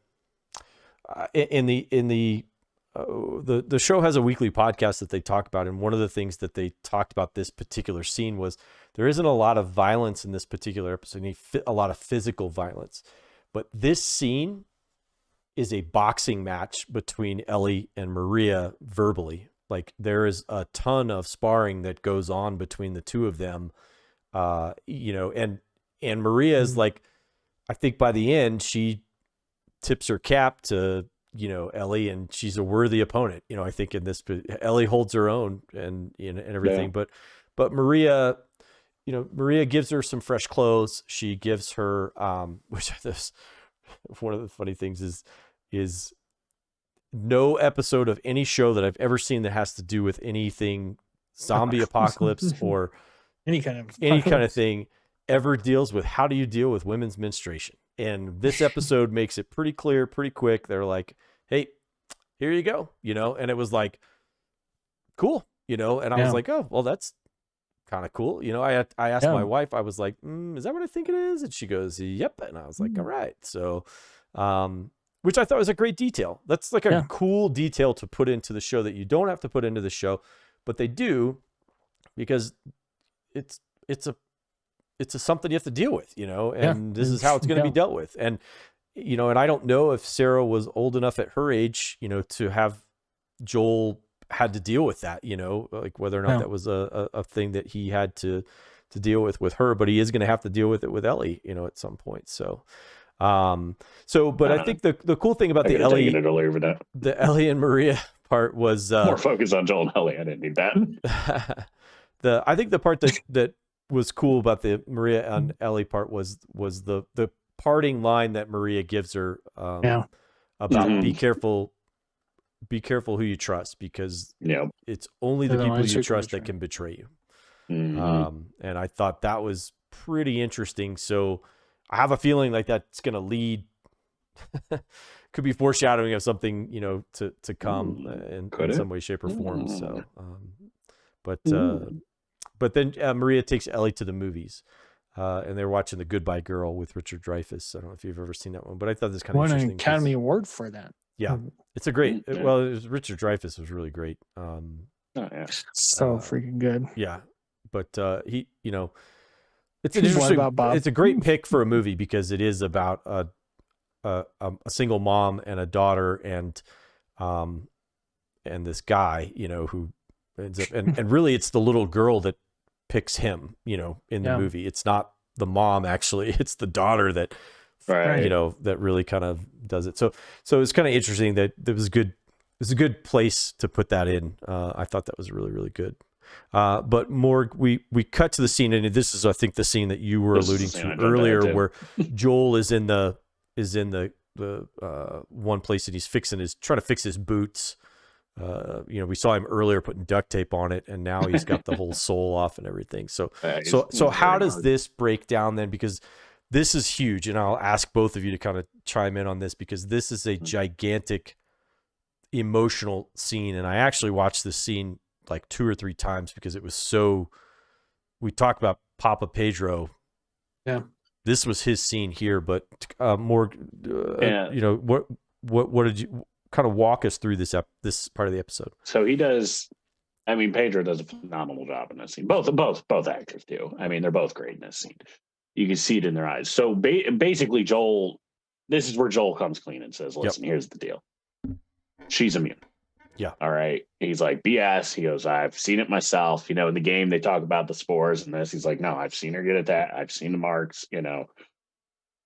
the show has a weekly podcast that they talk about, and one of the things that they talked about this particular scene was there isn't a lot of violence in this particular episode, a lot of physical violence, but this scene is a boxing match between Ellie and Maria verbally. Like, there is a ton of sparring that goes on between the two of them, and Maria is like, I think by the end she tips her cap to, Ellie, and she's a worthy opponent. I think in this, Ellie holds her own and everything, but Maria, Maria gives her some fresh clothes. She gives her, which this, one of the funny things is no episode of any show that I've ever seen that has to do with anything zombie apocalypse or any kind of thing ever deals with how do you deal with women's menstruation. And this episode makes it pretty clear, pretty quick. They're like, hey, here you go, and it was like, cool, and I was like, oh, well, that's kind of cool. I asked my wife, I was like, is that what I think it is? And she goes, yep. And I was like, all right. So, which I thought was a great detail. That's like a cool detail to put into the show that you don't have to put into the show, but they do, because it's something you have to deal with, and this is how it's going to be dealt with. And, and I don't know if Sarah was old enough at her age, to have Joel had to deal with that, like whether or not that was a thing that he had to deal with her, but he is going to have to deal with it with Ellie, at some point. So, but I think the cool thing about the Ellie and Maria part was more focus on Joel and Ellie. I didn't need that. I think the part that was cool about the Maria and Ellie part was the parting line that Maria gives her about be careful who you trust, because it's only the people you trust that can betray you. And I thought that was pretty interesting. So I have a feeling like that's going to lead, could be foreshadowing of something, to come in some way, shape, or form. So, but then Maria takes Ellie to the movies, and they're watching The Goodbye Girl with Richard Dreyfuss. I don't know if you've ever seen that one, but I thought this kind of won interesting. An Academy Award for that. Yeah, it's a great. Well, Richard Dreyfuss was really great. So freaking good. Yeah, but he, it's an interesting. It's a great pick for a movie because it is about a single mom and a daughter, and this guy, who ends up, and really it's the little girl that picks him, in the movie. It's not the mom, actually. It's the daughter that, that really kind of does it. So it's kind of interesting that it was good. It was a good place to put that in. I thought that was really, really good. But more, we cut to the scene, and this is, I think, the scene that you were alluding to earlier, where Joel is in the one place, and he's trying to fix his boots. We saw him earlier putting duct tape on it, and now he's got the whole sole off and everything. So how does this break down then? Because this is huge, and I'll ask both of you to kind of chime in on this, because this is a gigantic emotional scene, and I actually watched this scene like 2 or 3 times because it was so. We talk about Papa Pedro. Yeah, this was his scene here, but more. What did you kind of walk us through this part of the episode? So he does. I mean, Pedro does a phenomenal job in this scene. Both actors do. I mean, they're both great in this scene. You can see it in their eyes. So basically, Joel. This is where Joel comes clean and says, "Listen, here's the deal. She's immune." Yeah. All right. He's like, BS. He goes, I've seen it myself. In the game, they talk about the spores and this. He's like, no, I've seen her get at that. I've seen the marks.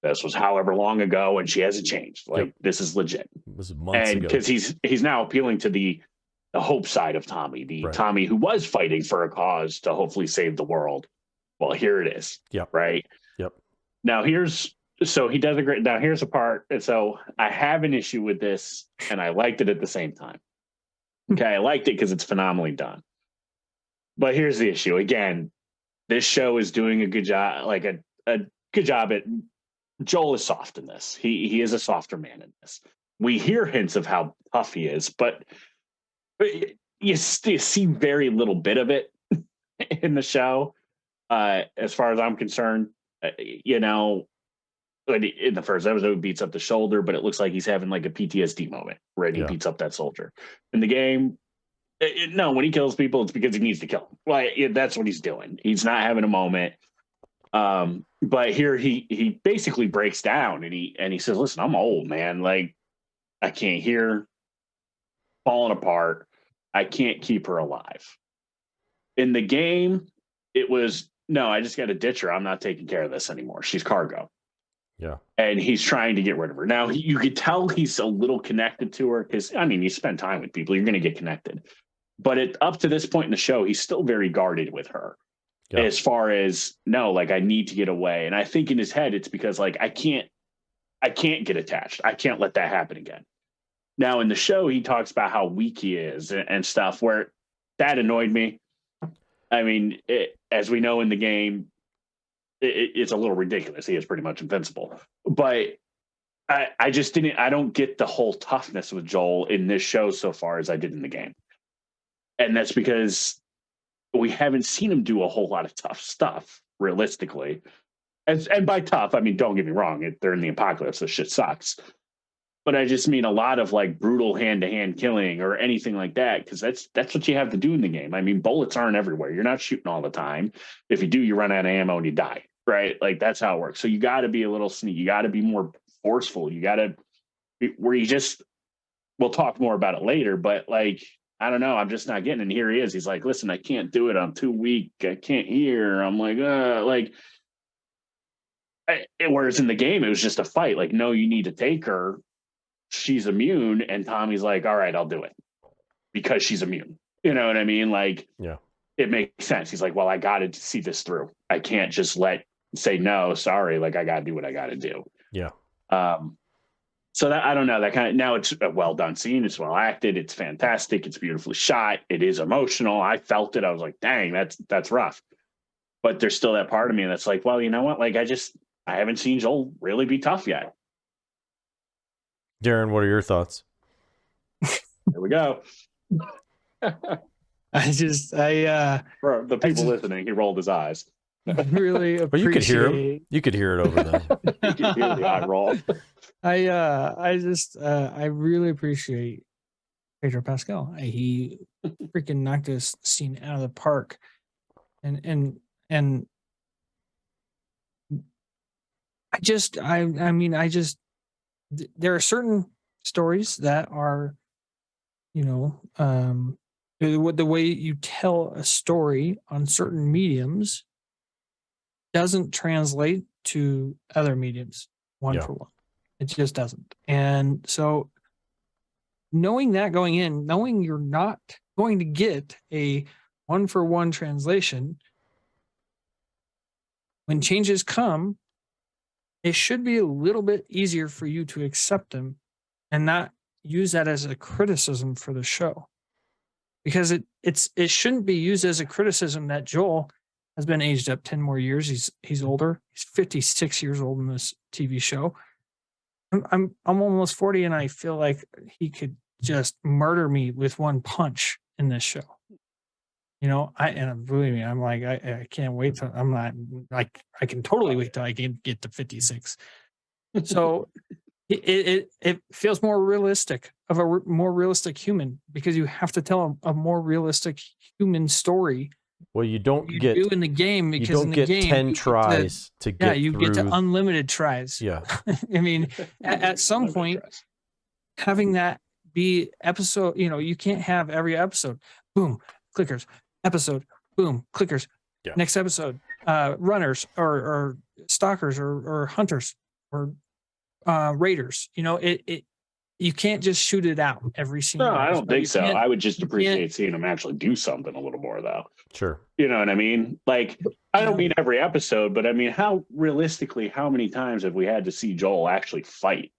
This was however long ago, and she hasn't changed. Like, this is legit. It was months ago. Because he's now appealing to the hope side of Tommy, Tommy who was fighting for a cause to hopefully save the world. Well, here it is. Yep. Right. Yep. Now he does a great. Now here's a part. And so I have an issue with this, and I liked it at the same time. Okay, I liked it because it's phenomenally done. But here's the issue. Again, this show is doing a good job, like a good job at. Joel is soft in this. He is a softer man in this. We hear hints of how tough he is, but you see very little bit of it in the show. As far as I'm concerned, in the first episode, he beats up the shoulder, but it looks like he's having like a PTSD moment where he beats up that soldier. In the game, no, when he kills people, it's because he needs to kill them. Like, that's what he's doing. He's not having a moment. But here he basically breaks down and he says, listen, I'm old, man. Like, I can't hear, falling apart. I can't keep her alive. In the game, it was, no, I just got to ditch her. I'm not taking care of this anymore. She's cargo. Yeah. And he's trying to get rid of her. Now, you could tell he's a little connected to her because, I mean, you spend time with people, you're going to get connected. But up to this point in the show, he's still very guarded with her. Yeah. As far as, no, like, I need to get away. And I think in his head, it's because, like, I can't get attached. I can't let that happen again. Now, in the show, he talks about how weak he is and stuff, where that annoyed me. I mean, as we know in the game, it's a little ridiculous. He is pretty much invincible. But I just didn't, I don't get the whole toughness with Joel in this show so far as I did in the game. And that's because we haven't seen him do a whole lot of tough stuff, realistically. And by tough, I mean, don't get me wrong, they're in the apocalypse, this shit sucks. But I just mean a lot of like brutal hand-to-hand killing or anything like that, because that's what you have to do in the game. I mean, bullets aren't everywhere. You're not shooting all the time. If you do, you run out of ammo and you die, right? Like, that's how it works. So you got to be a little sneaky. You got to be more forceful. You got to be where you just, we'll talk more about it later, but like, I don't know. I'm just not getting it. And here he is. He's like, listen, I can't do it. I'm too weak. I can't hear. I'm like, whereas in the game, it was just a fight. Like, no, you need to take her. She's immune. And Tommy's like, all right, I'll do it because she's immune. You know what I mean? Like, Yeah, it makes sense. He's like, well, I got to see this through. I can't just say, no, sorry. Like, I got to do what I got to do. yeah. So that, I don't know, that kind of, now it's a well done scene. It's well acted. It's fantastic. It's beautifully shot. It is emotional. I felt it. I was like, dang, that's rough. But there's still that part of me that's like, well, you know what? Like, I haven't seen Joel really be tough yet. Darren, what are your thoughts? Here we go. For the people listening, he rolled his eyes. really appreciate. But you could hear him. You could hear it over there. You can hear the eye roll. I really appreciate Pedro Pascal. He freaking knocked this scene out of the park, and there are certain stories that are, the way you tell a story on certain mediums doesn't translate to other mediums one for one. It just doesn't. And so knowing that going in, knowing you're not going to get a 1-for-1 translation, when changes come, it should be a little bit easier for you to accept them and not use that as a criticism for the show. Because it shouldn't be used as a criticism that Joel has been aged up 10 more years. He's older. He's 56 years old in this TV show. I'm almost 40, and I feel like he could just murder me with one punch in this show. Believe me, I'm like, I can't wait till I'm not like, I can totally wait till I can get to 56. So it feels more realistic, of a more realistic human, because you have to tell a more realistic human story. Well, you don't get do in the game, because you don't in the get game, 10 tries to get you through. get to unlimited tries. Yeah. I mean, at some point, having that be episode, you can't have every episode, boom, clickers, episode, boom, clickers, next episode, runners or stalkers or hunters or raiders. You can't just shoot it out every single No, I don't think so. I would just appreciate appreciate seeing him actually do something a little more, though. Sure. You know what I mean? Like, I don't mean every episode, but I mean, how many times have we had to see Joel actually fight?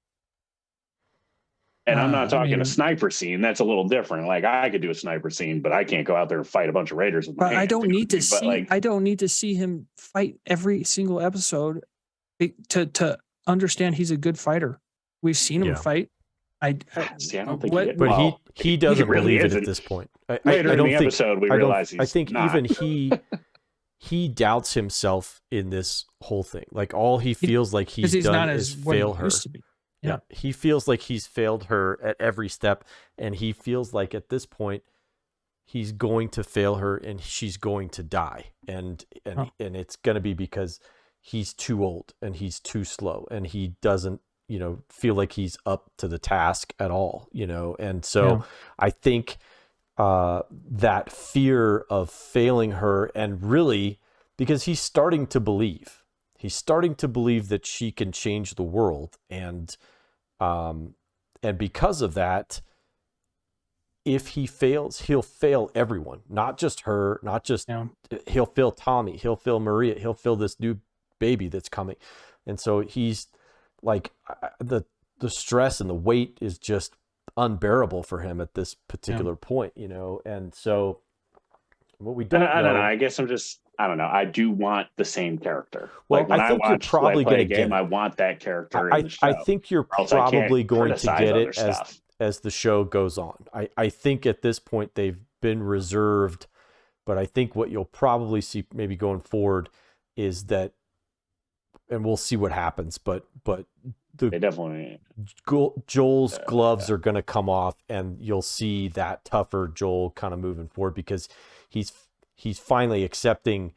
And I'm not talking a sniper scene. That's a little different. Like, I could do a sniper scene, but I can't go out there and fight a bunch of raiders. But I don't need to see. I don't need to see him fight every single episode to understand he's a good fighter. We've seen him fight. I don't think he doesn't really believe it at this point. Later in the episode, we realize he's I think not. even he doubts himself in this whole thing. Like, all he feels like he's done is fail her. Yeah, he feels like he's failed her at every step, and he feels like at this point he's going to fail her, and she's going to die, and it's going to be because he's too old and he's too slow, and he doesn't feel like he's up to the task at all, and so I think that fear of failing her, and really because he's starting to believe. he's starting to believe that she can change the world, and because of that, if he fails, he'll fail everyone, not just her, not just he'll fail Tommy, he'll fail Maria, he'll fail this new baby that's coming. And so he's like, the stress and the weight is just unbearable for him at this particular point, you know. And so what we don't I don't know. I guess I don't know. I do want the same character. Well, like when I think I you're watch probably play a going to game, get it. I want that character in the show. I think you're probably going to get it stuff. as the show goes on. I think at this point they've been reserved, but I think what you'll probably see maybe going forward is that, and we'll see what happens, but they definitely Joel's gloves are going to come off, and you'll see that tougher Joel kind of moving forward, because he's finally accepting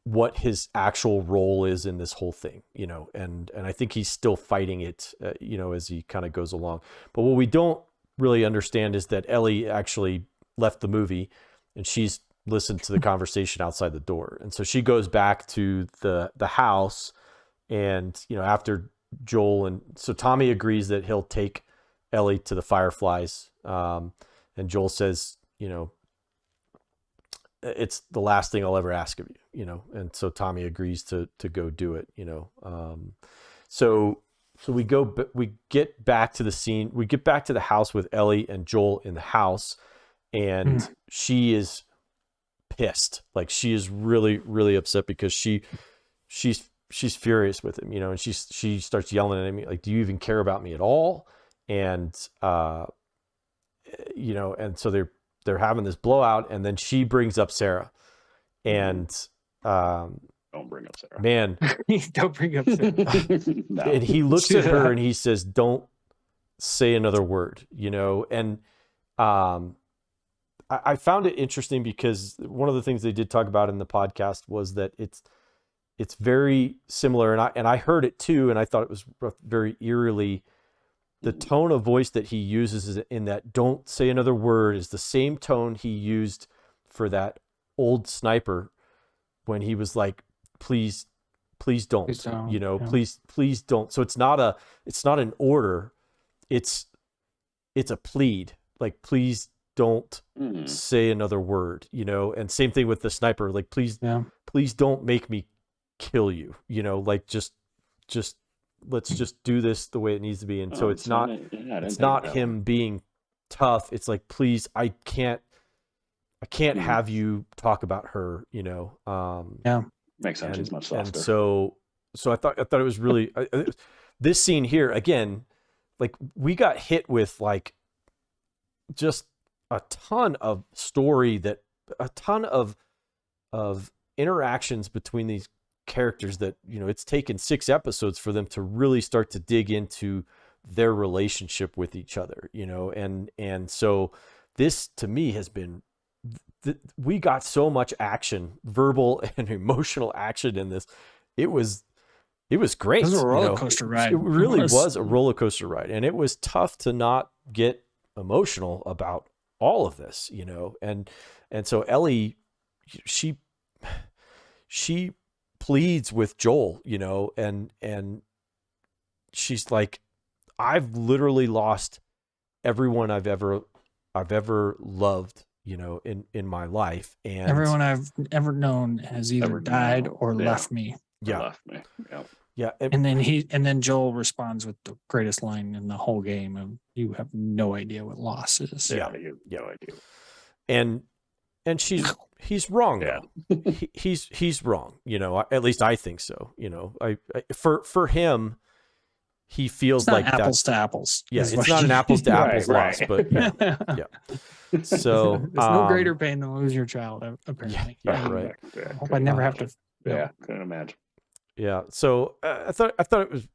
what his actual role is in this whole thing, you know, and I think he's still fighting it, you know, as he kind of goes along. But what we don't really understand is that Ellie actually left the movie, and she's listened to the conversation outside the door. And so she goes back to the house, and, you know, after Joel, and so Tommy agrees that he'll take Ellie to the Fireflies. And Joel says, you know, it's the last thing I'll ever ask of you, you know? And so Tommy agrees to go do it, you know? So we get back to the scene. We get back to the house with Ellie and Joel in the house, and she is pissed. Like, she is really, really upset, because she's furious with him, you know, and she starts yelling at him, like, do you even care about me at all? And, you know, and so they're having this blowout, and then she brings up Sarah, and, don't bring up Sarah, man, don't bring up Sarah. No. And he looks at her and he says, don't say another word, you know? And, I found it interesting, because one of the things they did talk about in the podcast was that it's very similar. And I heard it too. And I thought it was very eerily, the tone of voice that he uses in that "don't say another word" is the same tone he used for that old sniper when he was like, please don't, you know, please don't. So it's not an order. It's a plead, like, please don't say another word, you know? And same thing with the sniper, like, please don't make me kill you, you know, like, just let's just do this the way it needs to be. And so it's not him being tough. It's like, please, I can't have you talk about her, you know? Makes sense. It's much softer. And so I thought it was really, this scene here, again, like, we got hit with, like, just a ton of story, a ton of interactions between these characters that, you know, it's taken 6 episodes for them to really start to dig into their relationship with each other, you know? And so this, to me, has been, we got so much action, verbal and emotional action in this. It was great. It was a roller coaster ride. It really was a roller coaster ride. And it was tough to not get emotional about all of this, you know? And so Ellie, she pleads with Joel, you know, and she's like, I've literally lost everyone I've ever loved, you know, in my life, and everyone I've ever known has either died or left me. Yeah. And then Joel responds with the greatest line in the whole game of, you have no idea what loss is. Yeah. You have no idea. And he's wrong. Yeah. He's wrong. You know, at least I think so. You know, I for him, he feels it's not like apples to apples. Yeah, it's not an apples to apples loss, but yeah. So there's no greater pain than lose your child, apparently. Yeah, right. I hope I never have to. Yeah, couldn't imagine. Yeah. So I thought it was,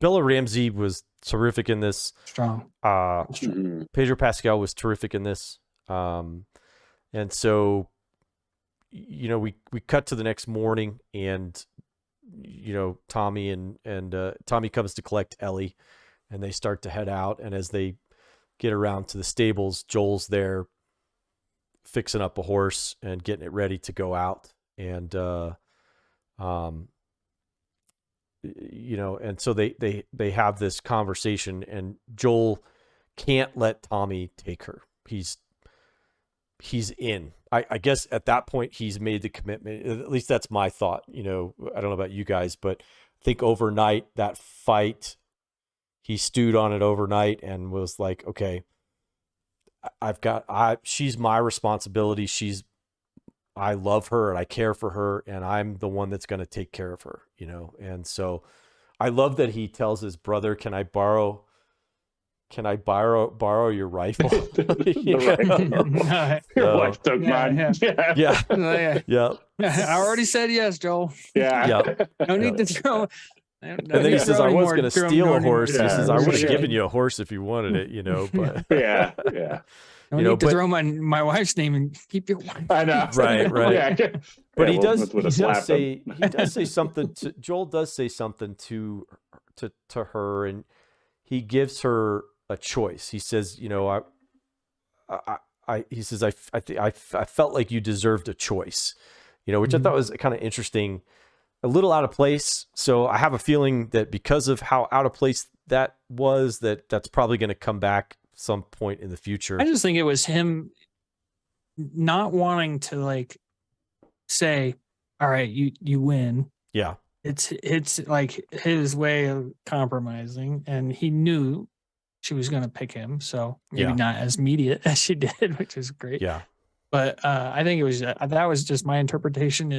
Bella Ramsey was terrific in this. Strong. Pedro Pascal was terrific in this. And so, you know, we cut to the next morning, and, you know, Tommy Tommy comes to collect Ellie, and they start to head out. And as they get around to the stables, Joel's there fixing up a horse and getting it ready to go out. And and so they have this conversation, and Joel can't let Tommy take her. He's in. I guess at that point he's made the commitment. At least that's my thought. I don't know about you guys, but I think overnight that fight, he stewed on it overnight and was like, okay, she's my responsibility. I love her and I care for her, and I'm the one that's going to take care of her, And so I love that he tells his brother, can I borrow your rifle? Your wife took mine. Yeah. I already said yes, Joel. Yeah. No need to throw. And then he says, I was going to steal a horse. Yeah, he says, I would have yeah. given you a horse if you wanted it, but Yeah. No need to throw my wife's name and keep your wife. I know. Right. Yeah. But he does say something to Joel does say something to her, and he gives her a choice. He says, I felt like you deserved a choice, which I thought was kind of interesting, a little out of place. So I have a feeling that because of how out of place that was, that's probably going to come back some point in the future. I just think it was him not wanting to say, all right, you win. Yeah. It's like his way of compromising, and he knew she was going to pick him. So maybe not as immediate as she did, which is great. Yeah. But I think it was, that was just my interpretation,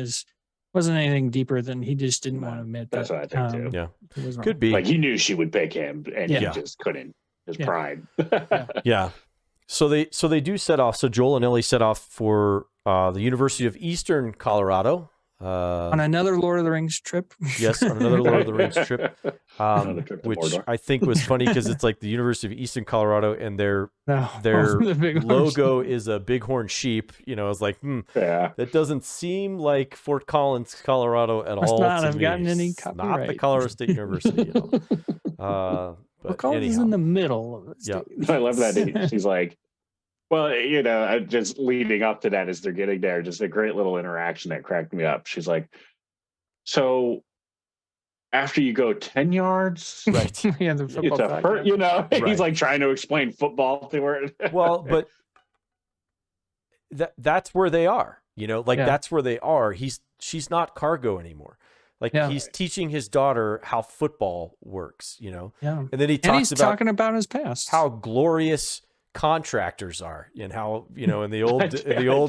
wasn't anything deeper than he just didn't want to admit that's that. That's what I think too. Yeah. Could be. Like he knew she would pick him and he just couldn't. His pride. Yeah. So they do set off. So Joel and Ellie set off for the University of Eastern Colorado. On another Lord of the Rings trip. Yes, on another Lord of the Rings trip. Trip which Mordor. I think was funny because it's like the University of Eastern Colorado, and their The logo is a bighorn sheep. I was like, that doesn't seem like Fort Collins, Colorado at Must all. not to have me. gotten any It's not the copyright. Colorado State University. But Collins is in the middle of the state. I love that. She's like, well, just leading up to that as they're getting there, just a great little interaction that cracked me up. She's like, so after you go 10 yards, right? The football he's like trying to explain football to her. Well, but that's where they are, that's where they are. She's not cargo anymore. He's teaching his daughter how football works, Yeah. And then he's talking about his past, how glorious contractors are, and how in the old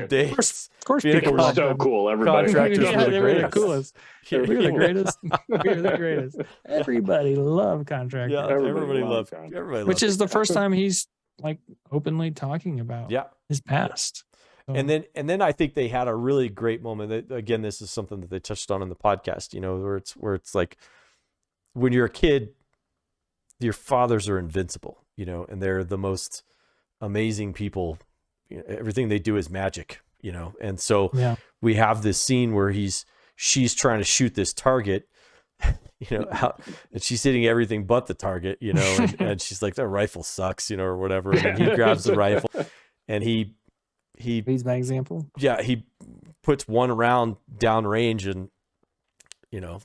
days, of course, people were so cool. Everybody, contractors were the greatest. coolest. We're the greatest. We're the greatest. Everybody loved contractors. Yeah, everybody loved. Everybody, which is the first time he's openly talking about his past. So. And then I think they had a really great moment. Again, this is something that they touched on in the podcast. Where it's like when you're a kid, your fathers are invincible. And they're the most amazing people. Everything they do is magic. And so we have this scene where she's trying to shoot this target. And she's hitting everything but the target. And she's like, that rifle sucks. Or whatever. And then he grabs the rifle, and he leads by example. Yeah, he puts one round down range and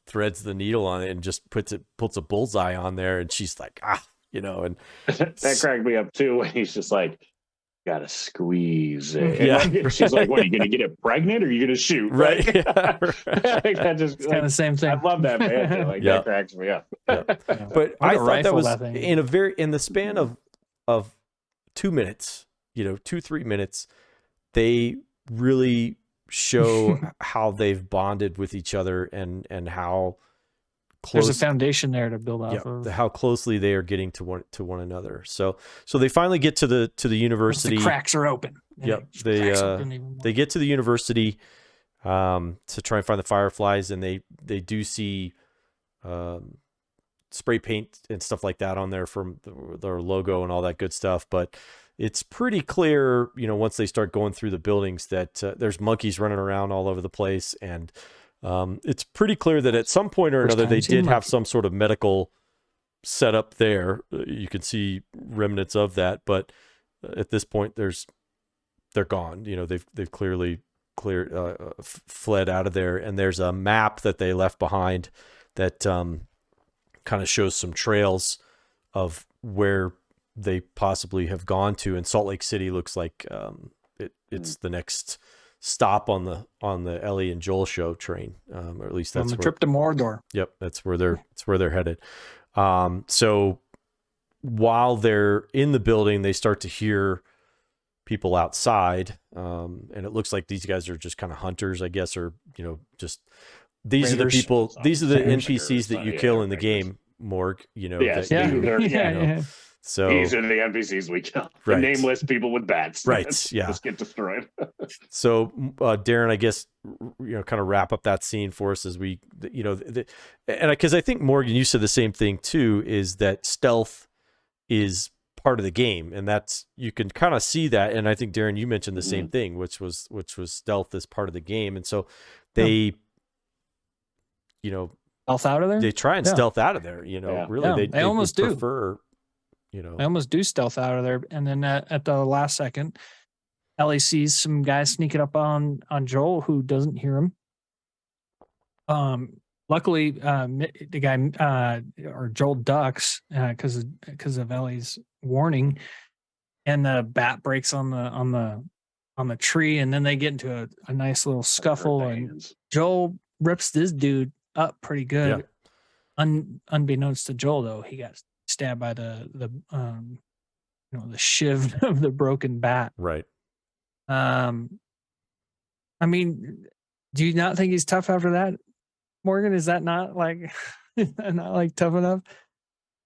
threads the needle on it and just puts a bullseye on there, and she's like, and that cracked me up too when he's just like, gotta squeeze it. Yeah, she's like, what, are you gonna get it pregnant or are you gonna shoot? Right. That just kind of the same thing. I love that, man. That cracks me up. But I thought that was in the span of 2 minutes, 2-3 minutes, they really show how they've bonded with each other and how close. There's a foundation there to build off of. How closely they are getting to one another. So they finally get to the university. Once the cracks are open. Yep. They get to the university to try and find the fireflies, and they do see spray paint and stuff like that on there from their logo and all that good stuff, but it's pretty clear, once they start going through the buildings that there's monkeys running around all over the place. And it's pretty clear that at some point or another, they did have some sort of medical setup there. You can see remnants of that, but at this point they're gone. They've clearly fled out of there. And there's a map that they left behind that kind of shows some trails of where they possibly have gone to. And Salt Lake City looks like it's the next stop on the Ellie and Joel show train, or at least that's on the trip to Mordor. Yep, that's where they're headed. So while they're in the building, they start to hear people outside, and it looks like these guys are just kind of hunters, I guess, or just these are the people, these are the NPCs that you kill in the game, Morg. Yes, So these are the NPCs we kill. The nameless people with bats. Right. Just get destroyed. So, Darren, I guess, kind of wrap up that scene for us as we, and because I think, Morgan, you said the same thing too, is that stealth is part of the game, and that's, you can kind of see that. And I think, Darren, you mentioned the same thing, which was stealth as part of the game. And so they, stealth out of there. They try and stealth out of there. Really, they almost prefer, I almost do stealth out of there, and then at the last second, Ellie sees some guys sneaking up on Joel, who doesn't hear him. Luckily, the guy or Joel ducks because of Ellie's warning, and the bat breaks on the tree, and then they get into a nice little scuffle, and Joel rips this dude up pretty good. Yeah. Unbeknownst to Joel, though, he got stabbed by the shiv of the broken bat. Right. I mean, do you not think he's tough after that, Morgan? Is that not like tough enough?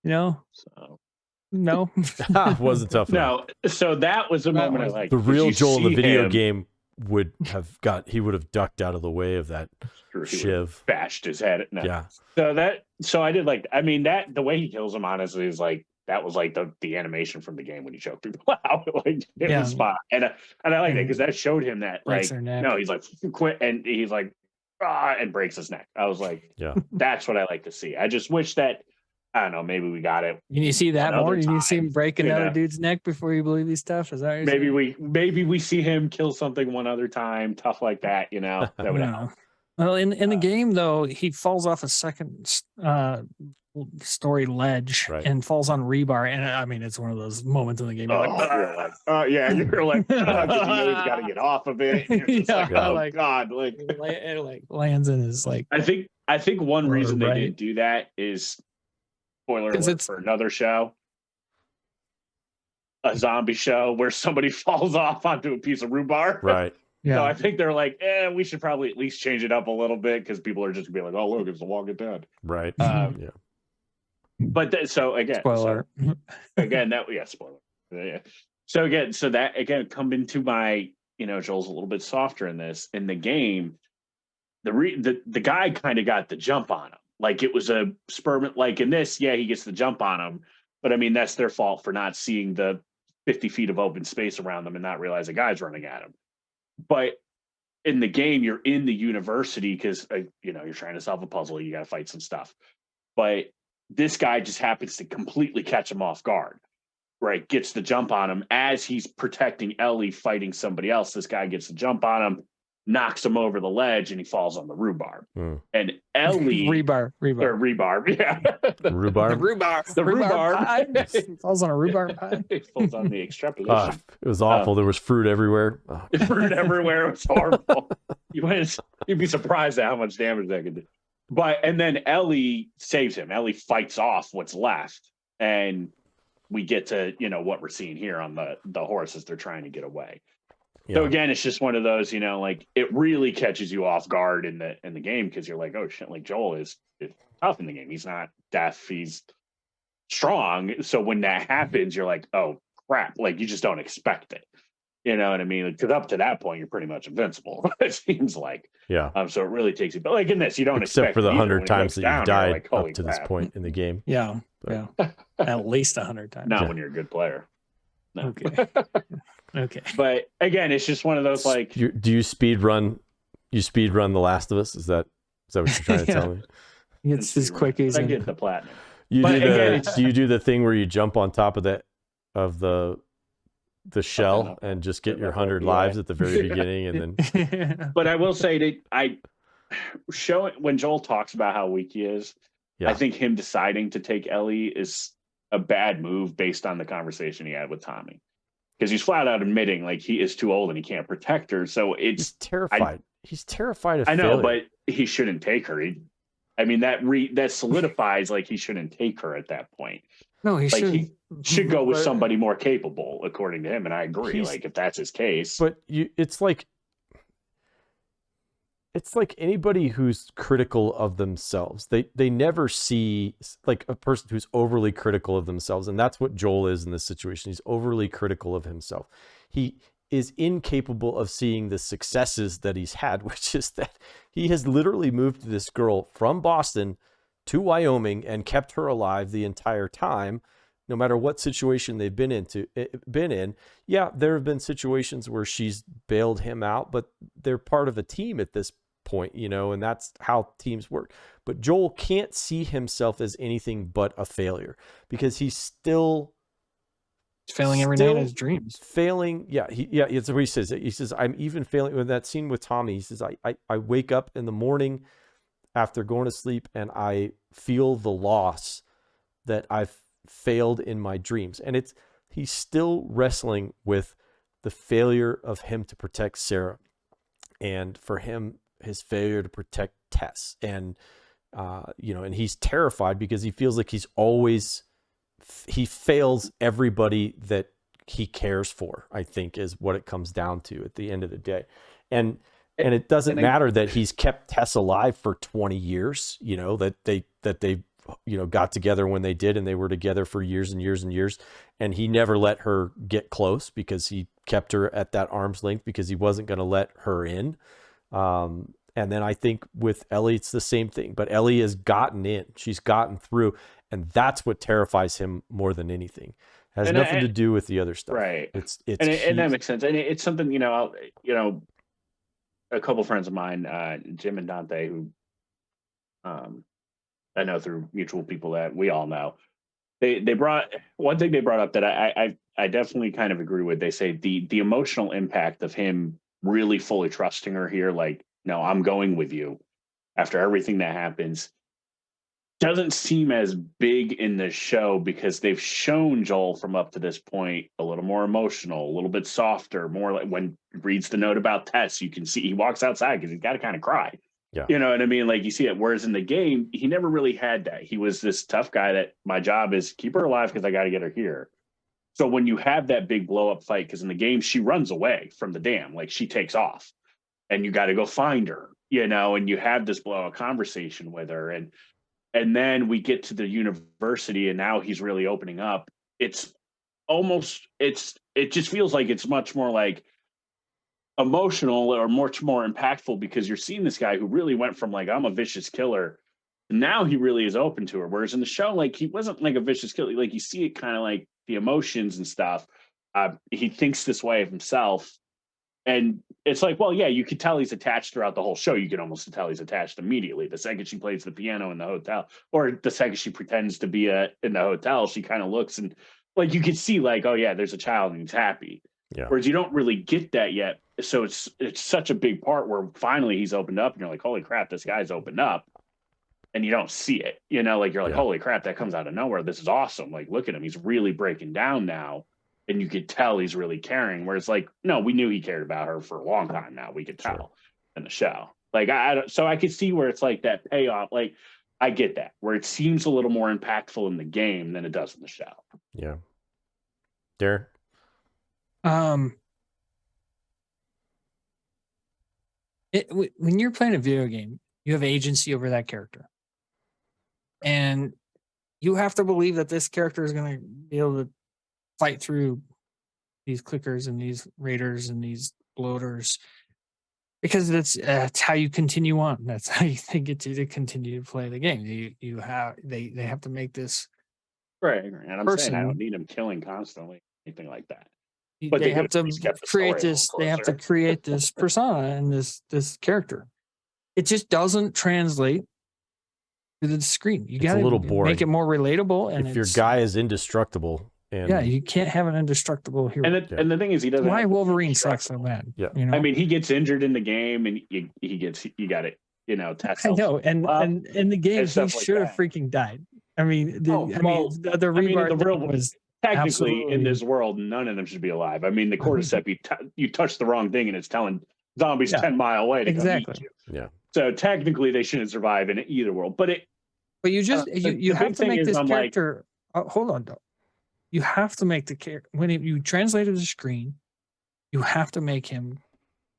So no, wasn't tough enough. No. So that was a moment of like the real Joel in the video game would have ducked out of the way of that shiv, bashed his head. No. Yeah. So I did that the way he kills him, honestly, is like, that was like the animation from the game when he choked people out. Like it was spot. And I like that because that showed him that he's like quit, and he's like and breaks his neck. I was like, that's what I like to see. I just wish that, I don't know, maybe we got it. You need to see that more. You need to see him break another dude's neck before you believe he's tough. Is that maybe we see him kill something one other time, tough like that. That would help. Well, in the game though, he falls off a second story ledge and falls on rebar, and I mean, it's one of those moments in the game. You're you're like, he's got to get off of it. God, it lands in his like. I think one reason they didn't do that is, spoiler alert for another show, a zombie show where somebody falls off onto a piece of rhubarb. Right. Yeah. So I think they're like, we should probably at least change it up a little bit, because people are just gonna be like, oh, look, it's The Walking Dead. Right. But so again, spoiler. Spoiler. Yeah. So again, come into my, Joel's a little bit softer in this. In the game, the guy kind of got the jump on him. Like it was a experiment. Like in this, he gets the jump on him. But I mean, that's their fault for not seeing the 50 feet of open space around them and not realize a guy's running at him. But in the game, you're in the university because, you're trying to solve a puzzle. You got to fight some stuff. But this guy just happens to completely catch him off guard, right? Gets the jump on him as he's protecting Ellie, fighting somebody else. This guy gets the jump on him, knocks him over the ledge, and he falls on the rhubarb. And Ellie rebar, yeah, the rhubarb he falls on a rhubarb pie. He falls on the extrapolation. It was awful. There was fruit everywhere. Fruit everywhere. It was horrible. You'd be surprised at how much damage that could do. And then Ellie saves him. Ellie fights off what's left, and we get to what we're seeing here on the horse as they're trying to get away. So again, it's just one of those, like it really catches you off guard in the game, because you're like, oh shit, like Joel is tough in the game. He's not deaf, he's strong. So when that happens, you're like, oh crap, like you just don't expect it. You know what I mean? Because up to that point, you're pretty much invincible. It seems like. Yeah. So it really takes you, but like in this, you don't except expect for the 100 times that you've died like, up to this point in the game. Yeah. But. Yeah. At least 100 times. Not when you're a good player. No. Okay. Okay. But again, it's just one of those like. Do you speed run? You speed run The Last of Us? Is that what you're trying to tell me? It's as quick as I get the platinum. Do you do the thing where you jump on top of the shell and just get your 100 lives at the very beginning, and then. But I will say that when Joel talks about how weak he is, I think him deciding to take Ellie is a bad move based on the conversation he had with Tommy. Because he's flat out admitting like he is too old and he can't protect her. So he's terrified. He's terrified of I know, failure. but he shouldn't take her. That solidifies like he shouldn't take her at that point. No, he like should. He should go with somebody more capable, according to him. And I agree. Like if that's his case, but it's like anybody who's critical of themselves. They never see like a person who's overly critical of themselves. And that's what Joel is in this situation. He's overly critical of himself. He is incapable of seeing the successes that he's had, which is that he has literally moved this girl from Boston to Wyoming and kept her alive the entire time, no matter what situation they've been in. Yeah, there have been situations where she's bailed him out, but they're part of a team at this point, and that's how teams work. But Joel can't see himself as anything but a failure because he's still failing every night in his dreams. Failing. Yeah. It's what he says. He says, I'm even failing with that scene with Tommy. He says, I wake up in the morning after going to sleep and I feel the loss that I've failed in my dreams. And he's still wrestling with the failure of him to protect Sarah, and for him, his failure to protect Tess. And, and he's terrified because he feels like he fails everybody that he cares for, I think is what it comes down to at the end of the day. And it doesn't matter that he's kept Tess alive for 20 years, that they got together when they did, and they were together for years and years and years. And he never let her get close because he kept her at that arm's length because he wasn't going to let her in. And then I think with Ellie, it's the same thing, but Ellie has gotten in, she's gotten through, and that's what terrifies him more than anything. It has nothing to do with the other stuff. Right. And that makes sense. And it's something, a couple friends of mine, Jim and Dante, who I know through mutual people that we all know, they brought one thing they brought up that I definitely kind of agree with. They say the emotional impact of him really fully trusting her here, like, no, I'm going with you after everything that happens, doesn't seem as big in the show because they've shown Joel from up to this point a little more emotional, a little bit softer, more like when he reads the note about Tess, you can see he walks outside because he's got to kind of cry. Yeah. You know what I mean? Like you see it. Whereas in the game, he never really had that. He was this tough guy that my job is keep her alive because I got to get her here. So when you have that big blow up fight, because in the game, she runs away from the dam, like she takes off and you got to go find her, and you have this blow up conversation with her. And then we get to the university and now he's really opening up. It just feels like it's much more like emotional or much more impactful because you're seeing this guy who really went from like, I'm a vicious killer. Now he really is open to her. Whereas in the show, like he wasn't like a vicious killer. Like you see it kind of like the emotions and stuff. He thinks this way of himself. And it's like, well, yeah, you could tell he's attached throughout the whole show. You can almost tell he's attached immediately. The second she plays the piano in the hotel, or the second she pretends to be in the hotel, she kind of looks and like you can see like, oh yeah, there's a child and he's happy. Yeah. Whereas you don't really get that yet. So it's such a big part where finally he's opened up and you're like, holy crap, this guy's opened up. And you don't see it, like you're like, holy crap, that comes out of nowhere. This is awesome. Like, look at him. He's really breaking down now. And you could tell he's really caring. Whereas like, no, we knew he cared about her for a long time now. We could tell in the show. Like, so I could see where it's like that payoff. Like, I get that, where it seems a little more impactful in the game than it does in the show. Yeah. Darren? When you're playing a video game, you have agency over that character. And you have to believe that this character is going to be able to fight through these clickers and these raiders and these bloaters because that's how you continue on. That's how they get you to continue to play the game. They have to make this right. And I'm saying I don't need him killing constantly, anything like that. But they have to create this. They have to create this persona and this character. It just doesn't translate to the screen. You got to make it more relatable. And if your guy is indestructible. And you can't have an indestructible hero. And the thing is, he doesn't. Why Wolverine sucks so bad? Yeah, I mean, he gets injured in the game, and you got it. test. I know, and in the game, he stuff like should have that. freaking died. I mean, the rebar the real thing was technically absolutely... in this world, none of them should be alive. I mean, the cordyceps, you touch the wrong thing, and it's telling zombies 10 mile away to come eat you. Yeah. So technically, they shouldn't survive in either world. But you just you have to make this character. Hold on, though. You have to make the character when you translate it to the screen. You have to make him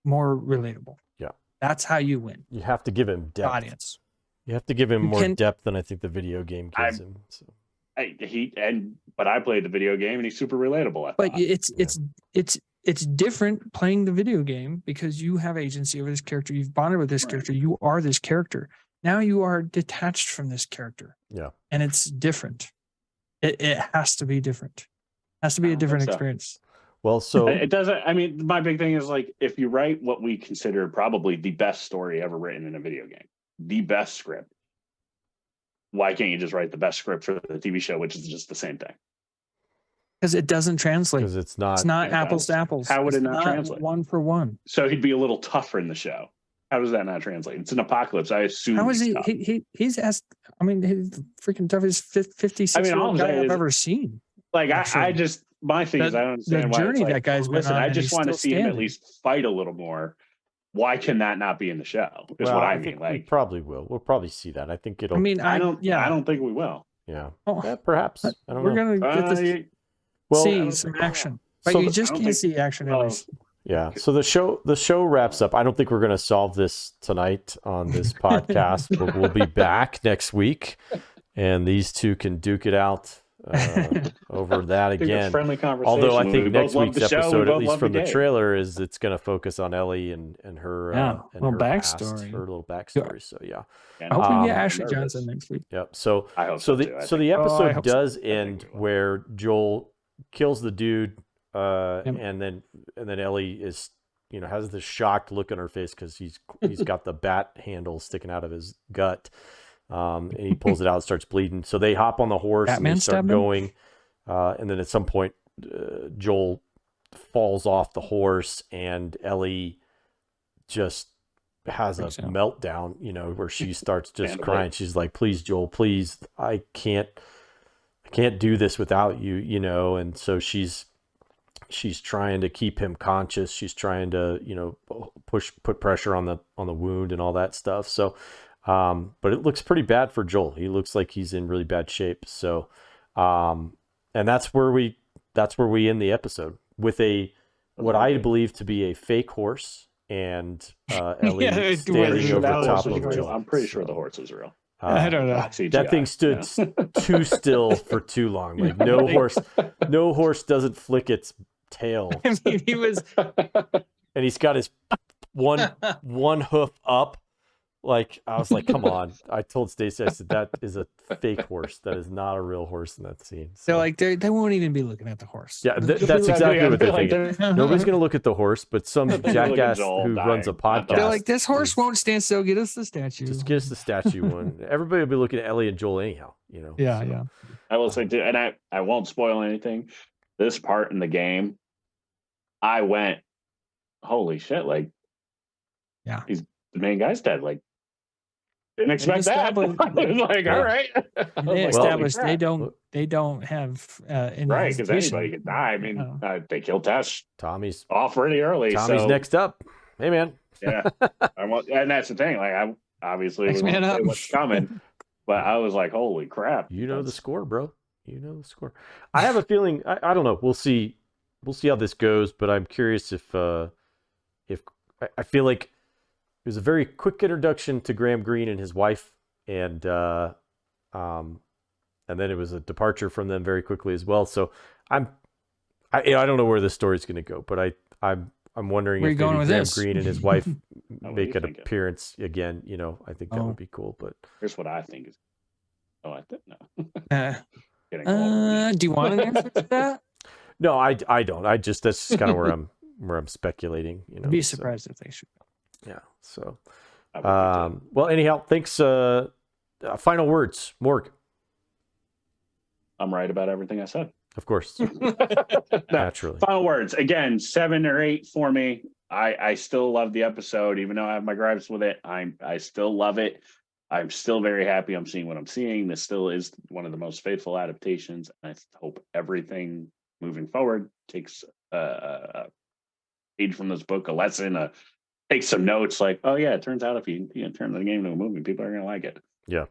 more relatable. Yeah, that's how you win. You have to give him depth. Audience. You have to give him more depth than I think the video game gives him. So. But I played the video game and he's super relatable. But it's different playing the video game because you have agency over this character. You've bonded with this character. You are this character. Now you are detached from this character. Yeah, and it's different. It has to be different. It has to be a different experience. Well, so it doesn't. I mean, my big thing is like if you write what we consider probably the best story ever written in a video game, the best script, why can't you just write the best script for the TV show, which is just the same thing? Because it doesn't translate. Because it's not apples to apples. How would it not translate? One for one. So he'd be a little tougher in the show. How does that not translate? It's an apocalypse. I assume. How is he? He's asked. I mean, he's freaking toughest 56-year-old guy I've ever seen. Like I just my thing is I don't understand the journey that guy's been on. I just want to see him at least fight a little more. Why can that not be in the show? Is what I mean. Like we probably will. We'll probably see that. I think it'll. I mean, I don't think we will. Yeah. Perhaps. I don't know. We're gonna get this. See some action, but you just can't see action always. Yeah. So the show wraps up. I don't think we're going to solve this tonight on this podcast, but we'll be back next week, and these two can duke it out over that again. Friendly conversation. Although I think next week's episode, at least from the trailer, is it's going to focus on Ellie and her little her backstory, past, her little backstory. So yeah. I hope we get Ashley Johnson next week. Yep. So I hope the episode does end where Joel kills the dude. And then Ellie is, has this shocked look on her face because he's got the bat handle sticking out of his gut, and he pulls it out and starts bleeding. So they hop on the horse and they start going, and then at some point, Joel falls off the horse and Ellie just has a meltdown, where she starts just crying. She's like, "Please, Joel, please, I can't do this without you," and so she's trying to keep him conscious. She's trying to, put pressure on the wound and all that stuff. So, but it looks pretty bad for Joel. He looks like he's in really bad shape. So, and that's where we end the episode with what I believe to be a fake horse and Ellie standing over top of Joel. I'm pretty sure the horse was real. I don't know. That thing stood too still for too long. Like no horse doesn't flick its tail. I mean, he was, and he's got his one hoof up. Like I was like, come on! I told Stacey, I said that is a fake horse. That is not a real horse in that scene. So, they're like they won't even be looking at the horse. Yeah, that's exactly what they're thinking. Nobody's gonna look at the horse, but some jackass who runs a podcast. They're like, this horse won't stand still. Get us the statue. Just get us the statue one. Everybody will be looking at Ellie and Joel anyhow. Yeah, so. yeah. I will say too, and I won't spoil anything. This part in the game, I went, holy shit! Like, yeah, the main guy's dead. Like. Didn't expect that. I was like, all right. They established they don't have right, because anybody could die. I mean, they killed Tess. Tommy's off really early. Tommy's next up. Hey man. Yeah. And that's the thing. Like I obviously wouldn't say what's coming, but I was like, holy crap. You know the score, bro. You know the score. I have a feeling I don't know. We'll see how this goes, but I'm curious if I feel like it was a very quick introduction to Graham Greene and his wife, and then it was a departure from them very quickly as well. So I don't know where this story's going to go, but I'm wondering if maybe Graham Greene and his wife make an appearance again. I think that would be cool. But here's what I think is. Oh, I think no. Do you want an answer to that? No, I don't. That's just kind of where I'm speculating. I'd be surprised if they should. Yeah. So, well, anyhow, thanks. Final words, Morg. I'm right about everything I said. Of course. Naturally. Final words. Again, 7 or 8 for me. I still love the episode, even though I have my gripes with it. I still love it. I'm still very happy I'm seeing what I'm seeing. This still is one of the most faithful adaptations. I hope everything moving forward takes a page from this book, a lesson, take some notes. Like, oh yeah, it turns out if you turn the game into a movie, people are gonna like it. Yeah.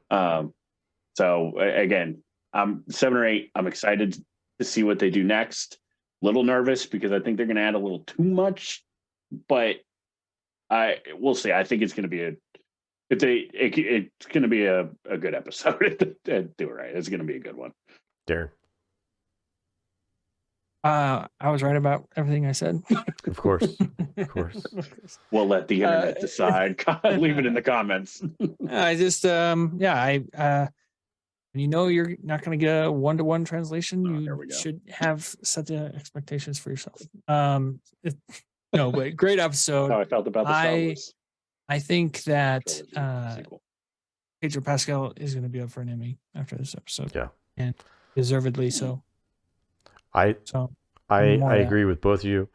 So again, I'm 7 or 8. I'm excited to see what they do next. A little nervous because I think they're gonna add a little too much, but we'll see. I think it's gonna be it's going to be a good episode. Do it right. It's going to be a good one. Darren. I was right about everything I said. Of course. Of course. We'll let the internet decide. Leave it in the comments. I just, when you know you're not going to get a 1-to-1 translation, you should have set the expectations for yourself. No, but great episode. How I felt about the Star Wars. I think that Pedro Pascal is going to be up for an Emmy after this episode. Yeah, and deservedly so. I agree with both of you.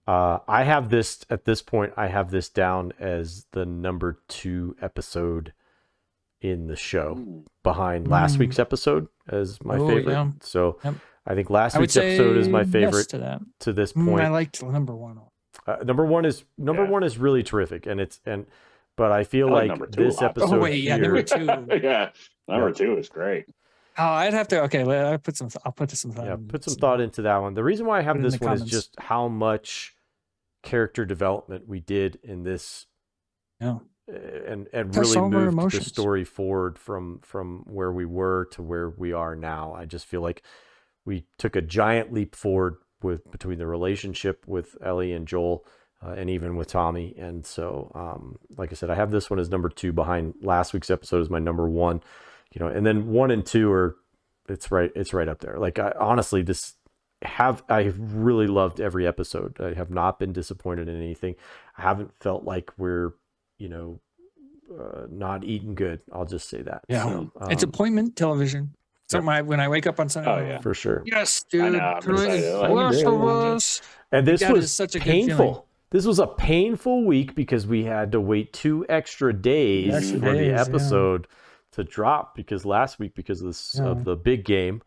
I have this at this point. I have this down as the number 2 episode in the show, behind last week's episode as my favorite. Yeah. So I think last week's episode is my favorite to this point. I liked number 1. Number one is really terrific, but I feel like this episode. Oh wait, yeah, number 2. Yeah, number 2 is great. Oh, I'd have to. Okay, I'll put some thought. Yeah, put some thought into that one. The reason why I have this one is just how much character development we did in this. Yeah. And really moved the story forward from where we were to where we are now. I just feel like we took a giant leap forward between the relationship with Ellie and Joel, and even with Tommy. And so, like I said, I have this one as number 2 behind last week's episode as my number 1. And then 1 and 2 are it's right up there. Like honestly, I really loved every episode. I have not been disappointed in anything. I haven't felt like we're not eating good. I'll just say that. Yeah, so, it's appointment television. So when I wake up on Sunday, for sure. Yes, dude. And this was such a painful. This was a painful week because we had to wait 2 extra days for the episode to drop, because last week, because of the big game,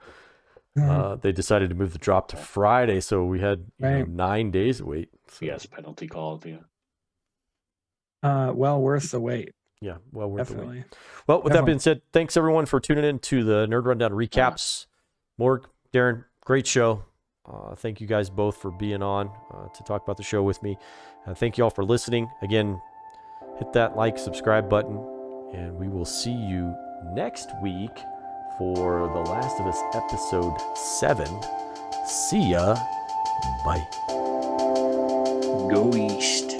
they decided to move the drop to Friday, so we had 9 days to wait. So. Yes, penalty call at the end. Well worth the wait. Yeah, well worth the wait. Well, with that being said, thanks everyone for tuning in to the Nerd Rundown recaps. Morg, Darren, great show. Thank you guys both for being on to talk about the show with me. Thank you all for listening. Again, hit that like, subscribe button, and we will see you next week for The Last of Us episode 7. See ya. Bye. Go East.